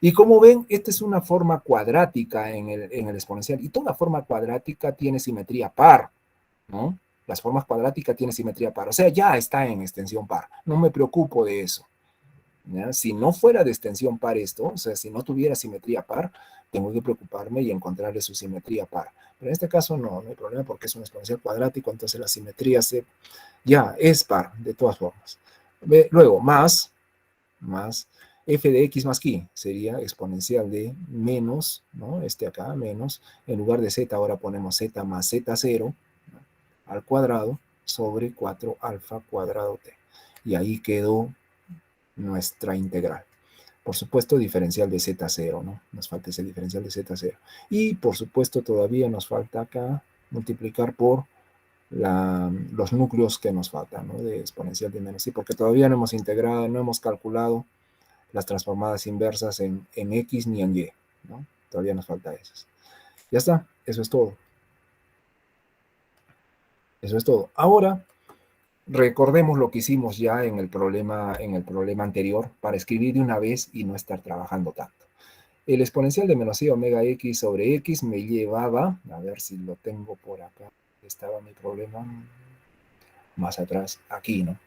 Y como ven, esta es una forma cuadrática en el exponencial. Y toda forma cuadrática tiene simetría par, ¿no? Las formas cuadráticas tienen simetría par. O sea, ya está en extensión par. No me preocupo de eso. ¿Ya? Si no fuera de extensión par esto, o sea, si no tuviera simetría par, tengo que preocuparme y encontrarle su simetría par. Pero en este caso no hay problema porque es un exponencial cuadrático, entonces la simetría ya es par, de todas formas. Luego, más f de x más qui sería exponencial de menos, ¿no? Este acá, menos, en lugar de z ahora ponemos z más z0, ¿no? Al cuadrado sobre 4 alfa cuadrado t. Y ahí quedó nuestra integral. Por supuesto, diferencial de z0, ¿no? Nos falta ese diferencial de z0. Y por supuesto, todavía nos falta acá multiplicar por los núcleos que nos faltan, ¿no? De exponencial de menos i, porque todavía no hemos integrado, no hemos calculado las transformadas inversas en x ni en y, ¿no? Todavía nos falta esas. Ya está, eso es todo. Eso es todo. Ahora, recordemos lo que hicimos ya en el problema anterior para escribir de una vez y no estar trabajando tanto. El exponencial de menos i omega x sobre x me llevaba, a ver si lo tengo por acá, estaba mi problema más atrás, aquí, ¿no?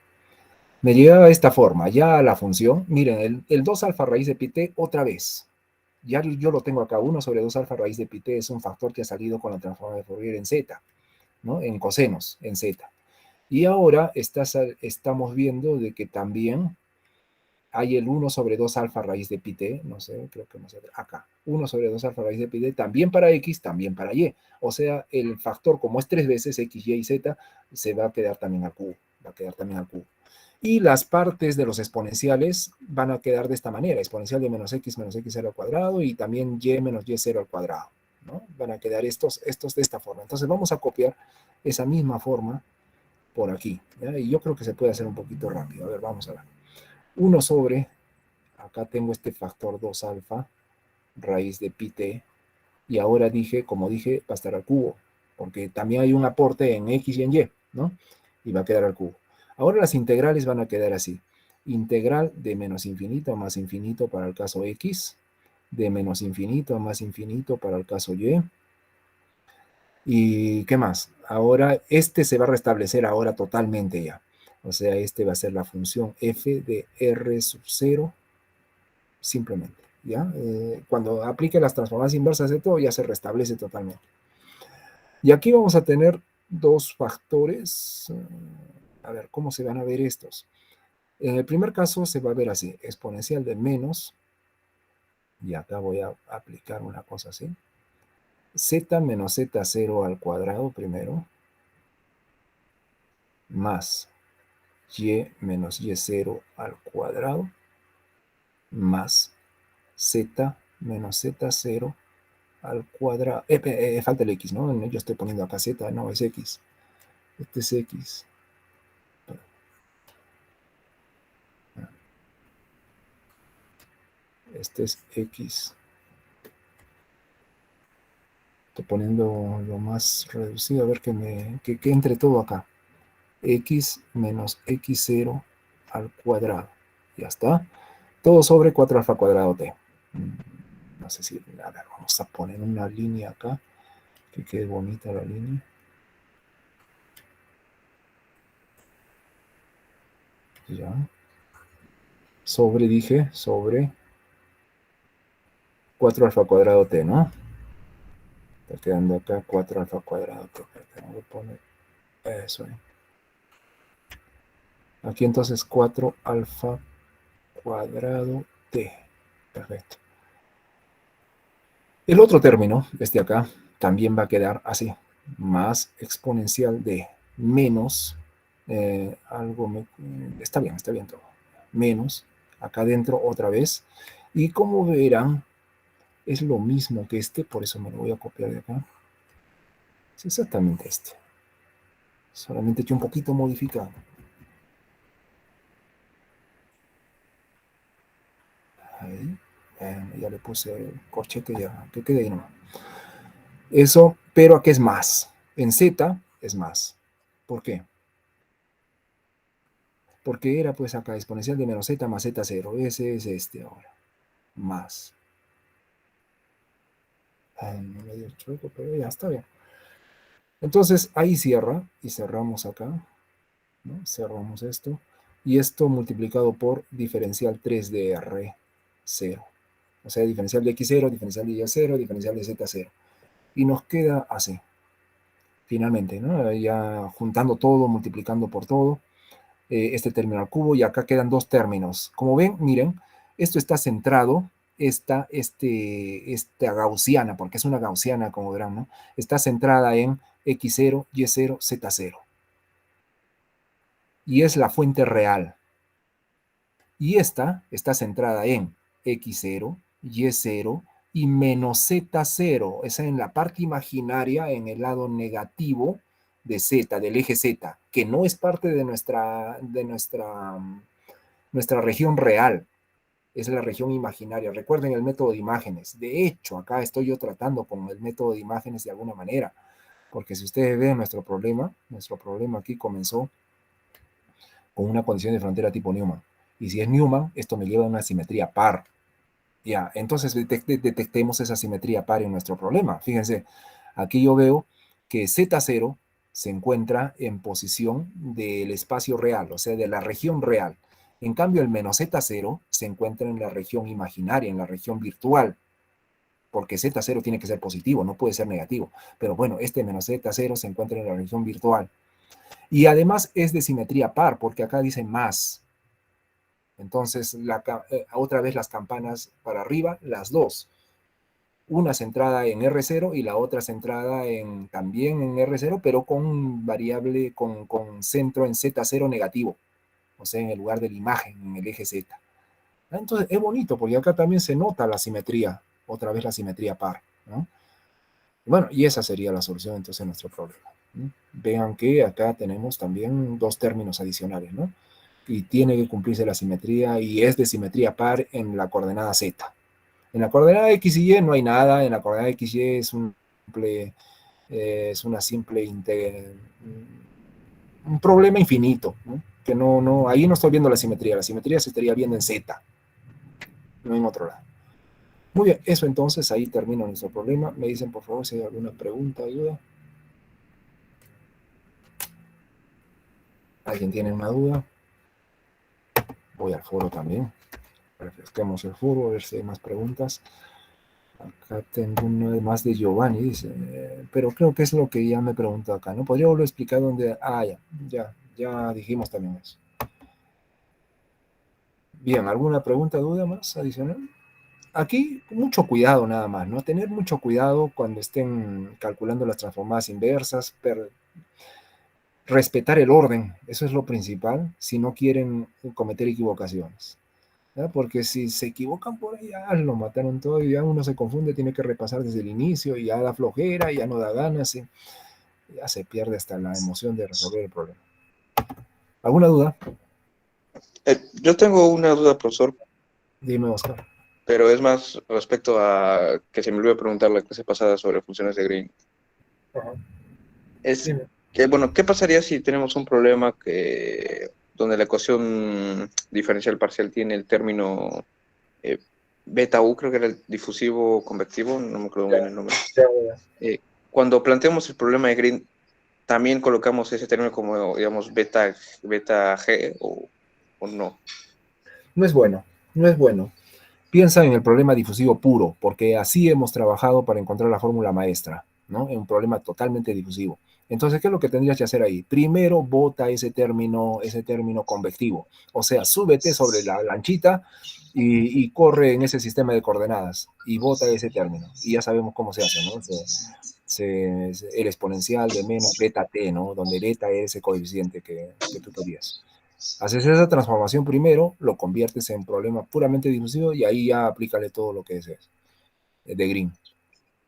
Me llevaba de esta forma, ya a la función, miren, el 2 alfa raíz de pi t otra vez. Ya yo lo tengo acá, 1 sobre 2 alfa raíz de pi t es un factor que ha salido con la transformada de Fourier en z, ¿no? En cosenos, en z. Y ahora estamos viendo de que también hay el 1 sobre 2 alfa raíz de pi t, no sé, creo que no sé, acá, 1 sobre 2 alfa raíz de pi t, también para x, también para y. O sea, el factor, como es 3 veces x, y z, se va a quedar también al cubo, Y las partes de los exponenciales van a quedar de esta manera, exponencial de menos x 0 al cuadrado y también y menos y 0 al cuadrado, ¿no? Van a quedar estos de esta forma. Entonces vamos a copiar esa misma forma por aquí, ¿ya? Y yo creo que se puede hacer un poquito rápido. A ver, vamos a ver. 1 sobre, acá tengo este factor 2 alfa, raíz de pi t, y ahora como dije, va a estar al cubo, porque también hay un aporte en x y en y, ¿no? Y va a quedar al cubo. Ahora las integrales van a quedar así. Integral de menos infinito a más infinito para el caso x, de menos infinito a más infinito para el caso y, ¿Y qué más? Ahora, este se va a restablecer ahora totalmente ya. O sea, este va a ser la función f de r sub 0, simplemente, ¿ya? Cuando aplique las transformadas inversas de todo, ya se restablece totalmente. Y aquí vamos a tener dos factores. A ver, ¿cómo se van a ver estos? En el primer caso se va a ver así, exponencial de menos, y acá voy a aplicar una cosa así, z menos z0 al cuadrado primero, más y menos y0 al cuadrado, más z menos z0 al cuadrado. Falta el x, ¿no? Yo estoy poniendo acá z, no, es x. Este es x. Este es x. Estoy poniendo lo más reducido, a ver que entre todo acá. X menos x0 al cuadrado. Ya está. Todo sobre 4 alfa cuadrado t. No sé si, a ver, vamos a poner una línea acá, que quede bonita la línea. Ya. Sobre, dije, sobre 4 alfa cuadrado t, ¿no? Está quedando acá 4 alfa cuadrado t. Tengo que poner eso. Aquí entonces 4 alfa cuadrado t. Perfecto. El otro término, este acá, también va a quedar así, más exponencial de menos, está bien todo, menos, acá adentro otra vez, y como verán, es lo mismo que este, por eso me lo voy a copiar de acá, es exactamente este, solamente que un poquito modificado. Ahí, ya le puse corchete, ya, que quede ahí nomás. Eso, pero aquí es más, en Z es más. ¿Por qué? Porque era pues acá exponencial de menos z más z0. Ese es este ahora. Más. Ay, no me dio el chueco, pero ya está bien. Entonces ahí cierra y cerramos acá. ¿No? Cerramos esto. Y esto multiplicado por diferencial 3 de R0. O sea, diferencial de x0, diferencial de y0, diferencial de z0. Y nos queda así. Finalmente, ¿no? Ya juntando todo, multiplicando por todo. Este término al cubo y acá quedan dos términos. Como ven, miren, esto está centrado, esta gaussiana, porque es una gaussiana, como verán, ¿no? Está centrada en x0, y0, z0. Y es la fuente real. Y esta está centrada en x0, y0 y menos z0. Esa en la parte imaginaria, en el lado negativo de z, del eje z, que no es parte de nuestra región real, es la región imaginaria. Recuerden el método de imágenes. De hecho, acá estoy yo tratando con el método de imágenes de alguna manera, porque si ustedes ven nuestro problema aquí comenzó con una condición de frontera tipo Newman. Y si es Newman, esto me lleva a una simetría par. Ya, entonces detectemos esa simetría par en nuestro problema. Fíjense, aquí yo veo que Z0 se encuentra en posición del espacio real, o sea, de la región real. En cambio, el menos Z0 se encuentra en la región imaginaria, en la región virtual, porque Z0 tiene que ser positivo, no puede ser negativo. Pero bueno, este menos Z0 se encuentra en la región virtual. Y además es de simetría par, porque acá dice más. Entonces, otra vez las campanas para arriba, las dos. Una centrada en R0 y la otra centrada también en R0, pero con variable, con centro en Z0 negativo, o sea, en el lugar de la imagen, en el eje Z. Entonces, es bonito, porque acá también se nota la simetría, otra vez la simetría par, ¿no? Bueno, y esa sería la solución entonces de nuestro problema, ¿no? Vean que acá tenemos también dos términos adicionales, ¿no? Y tiene que cumplirse la simetría y es de simetría par en la coordenada Z. En la coordenada X y Y no hay nada, en la coordenada X y Y es una simple un problema infinito, ¿no? Que ahí no estoy viendo la simetría se estaría viendo en Z, no en otro lado. Muy bien, eso entonces, ahí termina nuestro problema. Me dicen por favor si hay alguna pregunta, ayuda. ¿Alguien tiene una duda? Voy al foro también. Refresquemos el foro, a ver si hay más preguntas. Acá tengo una más de Giovanni, dice, pero creo que es lo que ya me preguntó acá, ¿no? ¿Podría volver a explicar dónde? Ah, ya dijimos también eso. Bien, ¿alguna pregunta, duda más adicional? Aquí, mucho cuidado nada más, ¿no? Tener mucho cuidado cuando estén calculando las transformadas inversas, respetar el orden, eso es lo principal, si no quieren cometer equivocaciones. ¿Ya? Porque si se equivocan por ahí, ya lo mataron todo y ya uno se confunde, tiene que repasar desde el inicio y ya da flojera, ya no da ganas, y ya se pierde hasta la emoción de resolver el problema. ¿Alguna duda? Yo tengo una duda, profesor, Dime, Oscar. pero es más respecto a que se me olvidó preguntar la clase pasada sobre funciones de Green. Ajá. Es Dime. que, bueno, ¿qué pasaría si tenemos un problema donde la ecuación diferencial parcial tiene el término beta U, creo que era el difusivo convectivo, no me acuerdo bien el nombre? Cuando planteamos el problema de Green, ¿también colocamos ese término como, digamos, beta G o no? No es bueno, no es bueno. Piensa en el problema difusivo puro, porque así hemos trabajado para encontrar la fórmula maestra, ¿no? En un problema totalmente difusivo. Entonces, ¿qué es lo que tendrías que hacer ahí? Primero, bota ese término convectivo. O sea, súbete sobre la lanchita y corre en ese sistema de coordenadas y bota ese término. Y ya sabemos cómo se hace, ¿no? El exponencial de menos beta t, ¿no? Donde beta es ese coeficiente que tú querías. Haces esa transformación primero, lo conviertes en problema puramente difusivo y ahí ya aplícale todo lo que desees de Green.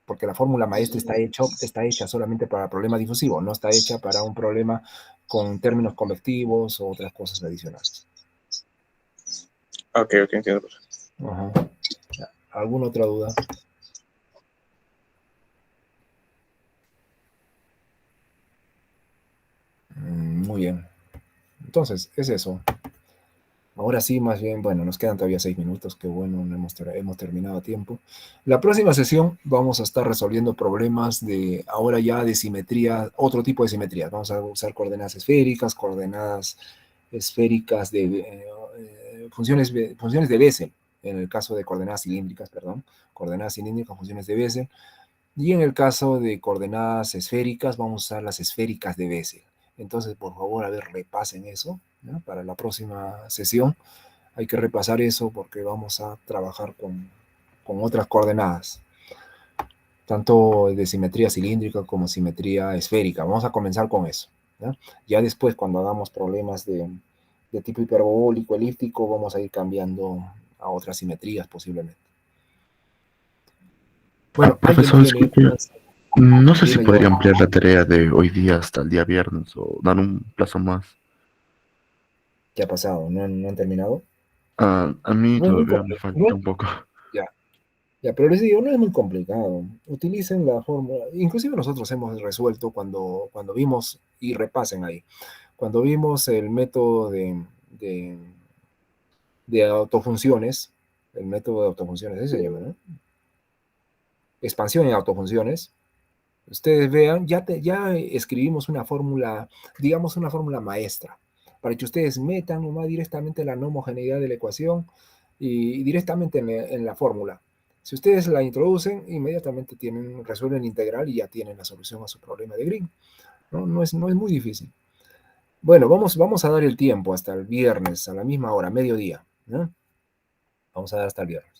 Porque la fórmula maestra está hecha solamente para problema difusivo, no está hecha para un problema con términos convectivos o otras cosas adicionales. Ok, entiendo. Ajá. ¿Alguna otra duda? Muy bien. Entonces, es eso. Ahora sí, más bien, bueno, nos quedan todavía 6 minutos, que bueno, hemos terminado a tiempo. La próxima sesión vamos a estar resolviendo problemas ahora ya de simetría, otro tipo de simetrías. Vamos a usar coordenadas esféricas funciones de Bessel, en el caso de coordenadas cilíndricas, funciones de Bessel. Y en el caso de coordenadas esféricas, vamos a usar las esféricas de Bessel. Entonces, por favor, a ver, repasen eso, ¿no? Para la próxima sesión. Hay que repasar eso porque vamos a trabajar con otras coordenadas, tanto de simetría cilíndrica como simetría esférica. Vamos a comenzar con eso. Ya después, cuando hagamos problemas de tipo hiperbólico, elíptico, vamos a ir cambiando a otras simetrías posiblemente. Bueno, Profesor, disculpe, no sé si Dime, podría Joan. ampliar la tarea de hoy día hasta el día viernes o dar un plazo más. ¿Qué ha pasado? ¿No han terminado? A mí No es muy todavía me complicado. falta un poco. Ya, pero les digo, no es muy complicado. Utilicen la fórmula. Inclusive nosotros hemos resuelto cuando vimos, y repasen ahí, cuando vimos el método de autofunciones, el método de autofunciones, ese se llama, ¿no? Expansión en autofunciones. Ustedes vean, ya escribimos una fórmula, digamos una fórmula maestra, para que ustedes metan nomás directamente la no homogeneidad de la ecuación y directamente en la fórmula. Si ustedes la introducen, inmediatamente resuelven integral y ya tienen la solución a su problema de Green. No es muy difícil. Bueno, vamos a dar el tiempo hasta el viernes, a la misma hora, mediodía, ¿no? Vamos a dar hasta el viernes.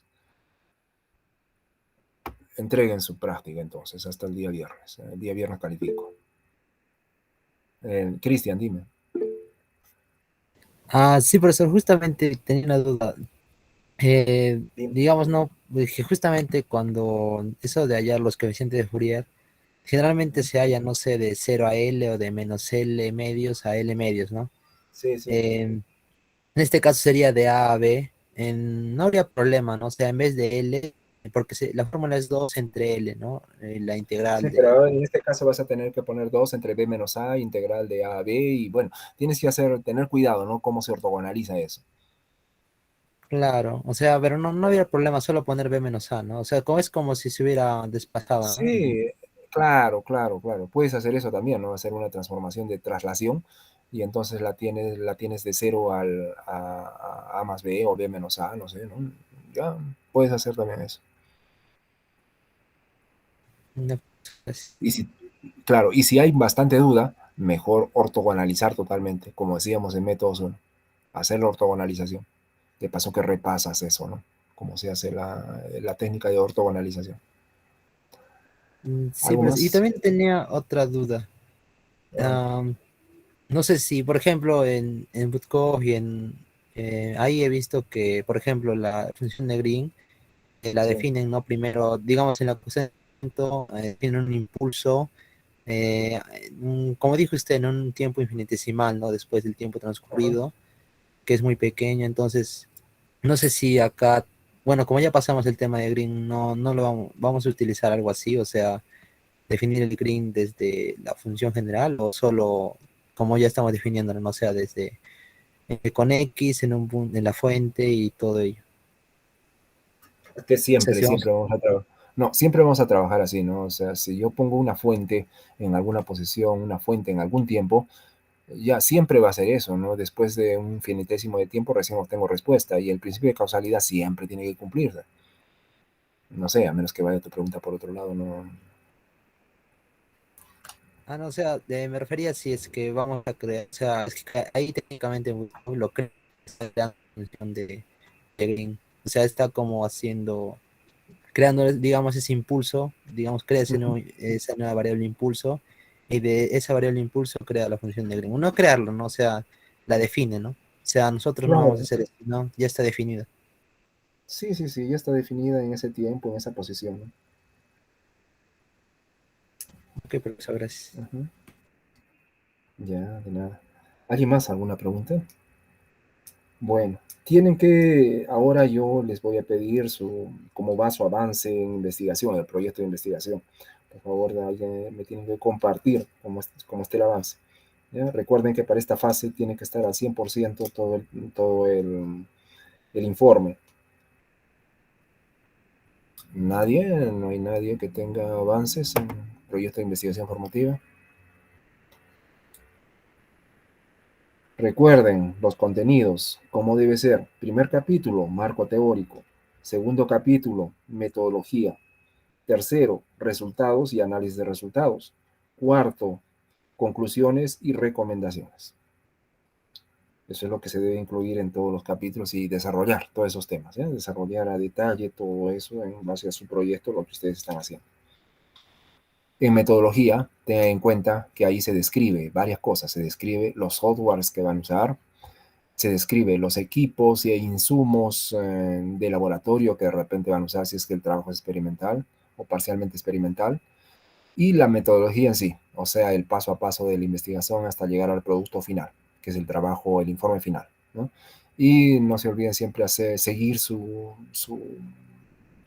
Entreguen su práctica entonces hasta el día viernes. El día viernes califico. Cristian, dime. Sí, profesor, justamente tenía una duda. Digamos, no, que justamente cuando eso de hallar los coeficientes de Fourier, generalmente se halla, no sé, de 0 a L o de menos L medios a L medios, ¿no? Sí. En este caso sería de A a B, no habría problema, ¿no? O sea, en vez de L, porque la fórmula es 2 entre L, ¿no? La integral Sí, de... pero en este caso vas a tener que poner 2 entre b menos a, integral de a a b, y bueno, tienes que tener cuidado, ¿no? Cómo se ortogonaliza eso. Claro, o sea, pero no había problema, solo poner B menos A, ¿no? O sea, es como si se hubiera desplazado, ¿no? Sí, claro. Puedes hacer eso también, ¿no? Hacer una transformación de traslación y entonces la tienes de 0 a A más B o B menos A, no sé, ¿no? Ya puedes hacer también eso. No, pues, Y si, claro, y si hay bastante duda, mejor ortogonalizar totalmente, como decíamos en métodos 1, hacer la ortogonalización. De paso que repasas eso, ¿no? Cómo se hace la técnica de ortogonalización. sí, ¿Algo pero y más? también tenía otra duda. Ah, Am, no sé si, por ejemplo, en Bootcode y ahí he visto que, por ejemplo, la función de Green la sí. definen, ¿no? Primero, digamos, en la acusamiento tiene un impulso, como dijo usted, en un tiempo infinitesimal, ¿no? Después del tiempo Ajá. transcurrido, que es muy pequeño, entonces, no sé si acá, bueno, como ya pasamos el tema de Green, no lo vamos a utilizar algo así, o sea, definir el Green desde la función general o solo, como ya estamos definiéndolo, no sea desde con X en la fuente y todo ello. Que O sea, siempre, si vamos, siempre vamos a trabajar. No, siempre vamos a trabajar así, ¿no? O sea, si yo pongo una fuente en alguna posición, una fuente en algún tiempo, ya siempre va a ser eso, ¿no? Después de un finitésimo de tiempo recién obtengo respuesta y el principio de causalidad siempre tiene que cumplirse. No sé, a menos que vaya tu pregunta por otro lado, no. no, o sea, me refería si es que vamos a crear, o sea, es que ahí técnicamente lo crea la función de Green. O sea, está como haciendo, creando, digamos, ese impulso, digamos, crea esa nueva variable impulso, y de esa variable impulso crea la función de Green. No crearlo, ¿no? O sea, la define, ¿no? O sea, nosotros no vamos a Claro. hacer esto, ¿no? Ya está definido. Sí, sí, sí, ya está definida en ese tiempo, en esa posición, ¿no? Ok, profesor, gracias. Ujú. Ya, de nada. ¿Alguien más? ¿Alguna pregunta? Bueno, tienen que, ahora yo les voy a pedir cómo va su avance en investigación, el proyecto de investigación. Por favor, alguien me tienen que compartir cómo esté el avance. ¿Ya? Recuerden que para esta fase tiene que estar al 100% el informe. Nadie, no hay nadie que tenga avances en proyecto de investigación formativa. Recuerden los contenidos, cómo debe ser. Primer capítulo, marco teórico. Segundo capítulo, metodología. Tercero, resultados y análisis de resultados. Cuarto, conclusiones y recomendaciones. Eso es lo que se debe incluir en todos los capítulos y desarrollar todos esos temas, ¿eh? Desarrollar a detalle todo eso en base a su proyecto, lo que ustedes están haciendo. En metodología, tengan en cuenta que ahí se describe varias cosas. Se describe los softwares que van a usar, se describe los equipos y insumos de laboratorio que de repente van a usar si es que el trabajo es experimental o parcialmente experimental, y la metodología en sí, o sea, el paso a paso de la investigación hasta llegar al producto final, que es el trabajo, el informe final, ¿no? Y no se olviden siempre seguir su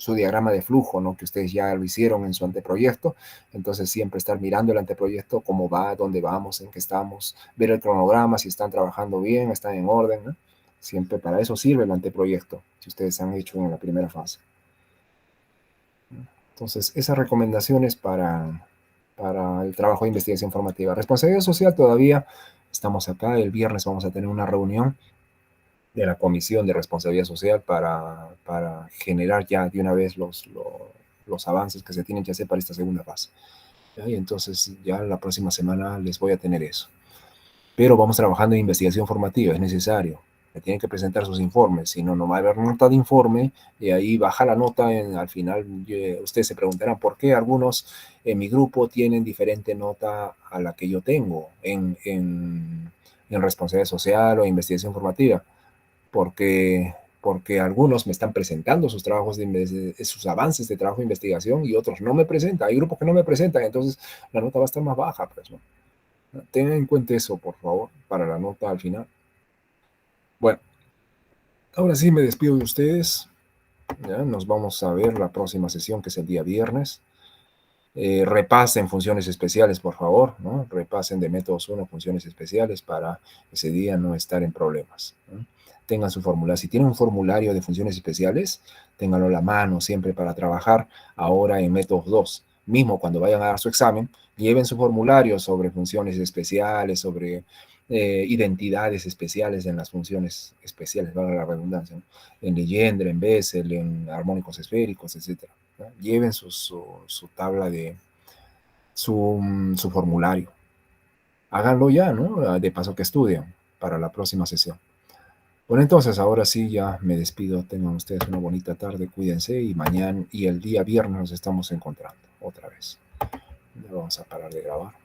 diagrama de flujo, ¿no? Que ustedes ya lo hicieron en su anteproyecto, entonces siempre estar mirando el anteproyecto, cómo va, dónde vamos, en qué estamos, ver el cronograma, si están trabajando bien, están en orden, ¿no? Siempre para eso sirve el anteproyecto, si ustedes han hecho en la primera fase. Entonces, esas recomendaciones para el trabajo de investigación formativa. Responsabilidad social todavía estamos acá, el viernes vamos a tener una reunión de la Comisión de Responsabilidad Social para generar ya de una vez los avances que se tienen que hacer para esta segunda fase. ¿Ya? Y entonces ya la próxima semana les voy a tener eso. Pero vamos trabajando en investigación formativa, es necesario. Me tienen que presentar sus informes, si no, no va a haber nota de informe y ahí baja la nota. Al final, ustedes se preguntarán por qué algunos en mi grupo tienen diferente nota a la que yo tengo en responsabilidad social o investigación formativa. Porque algunos me están presentando sus trabajos, sus avances de trabajo de investigación y otros no me presentan. Hay grupos que no me presentan, entonces la nota va a estar más baja, pues, ¿no? Tengan en cuenta eso, por favor, para la nota al final. Bueno, ahora sí me despido de ustedes. ¿Ya? Nos vamos a ver la próxima sesión, que es el día viernes. Repasen funciones especiales, por favor, ¿no? Repasen de métodos 1 funciones especiales para ese día no estar en problemas, ¿no? Tengan su formulario. Si tienen un formulario de funciones especiales, ténganlo a la mano siempre para trabajar ahora en métodos 2. Mismo cuando vayan a dar su examen, lleven su formulario sobre funciones especiales, sobre identidades especiales en las funciones especiales, valga la redundancia, ¿no? En Legendre, en Bessel, en armónicos esféricos, etc. ¿no? Lleven su tabla de su formulario. Háganlo ya, ¿no? De paso que estudian para la próxima sesión. Bueno, entonces ahora sí ya me despido. Tengan ustedes una bonita tarde, cuídense y mañana y el día viernes nos estamos encontrando otra vez. Ya vamos a parar de grabar.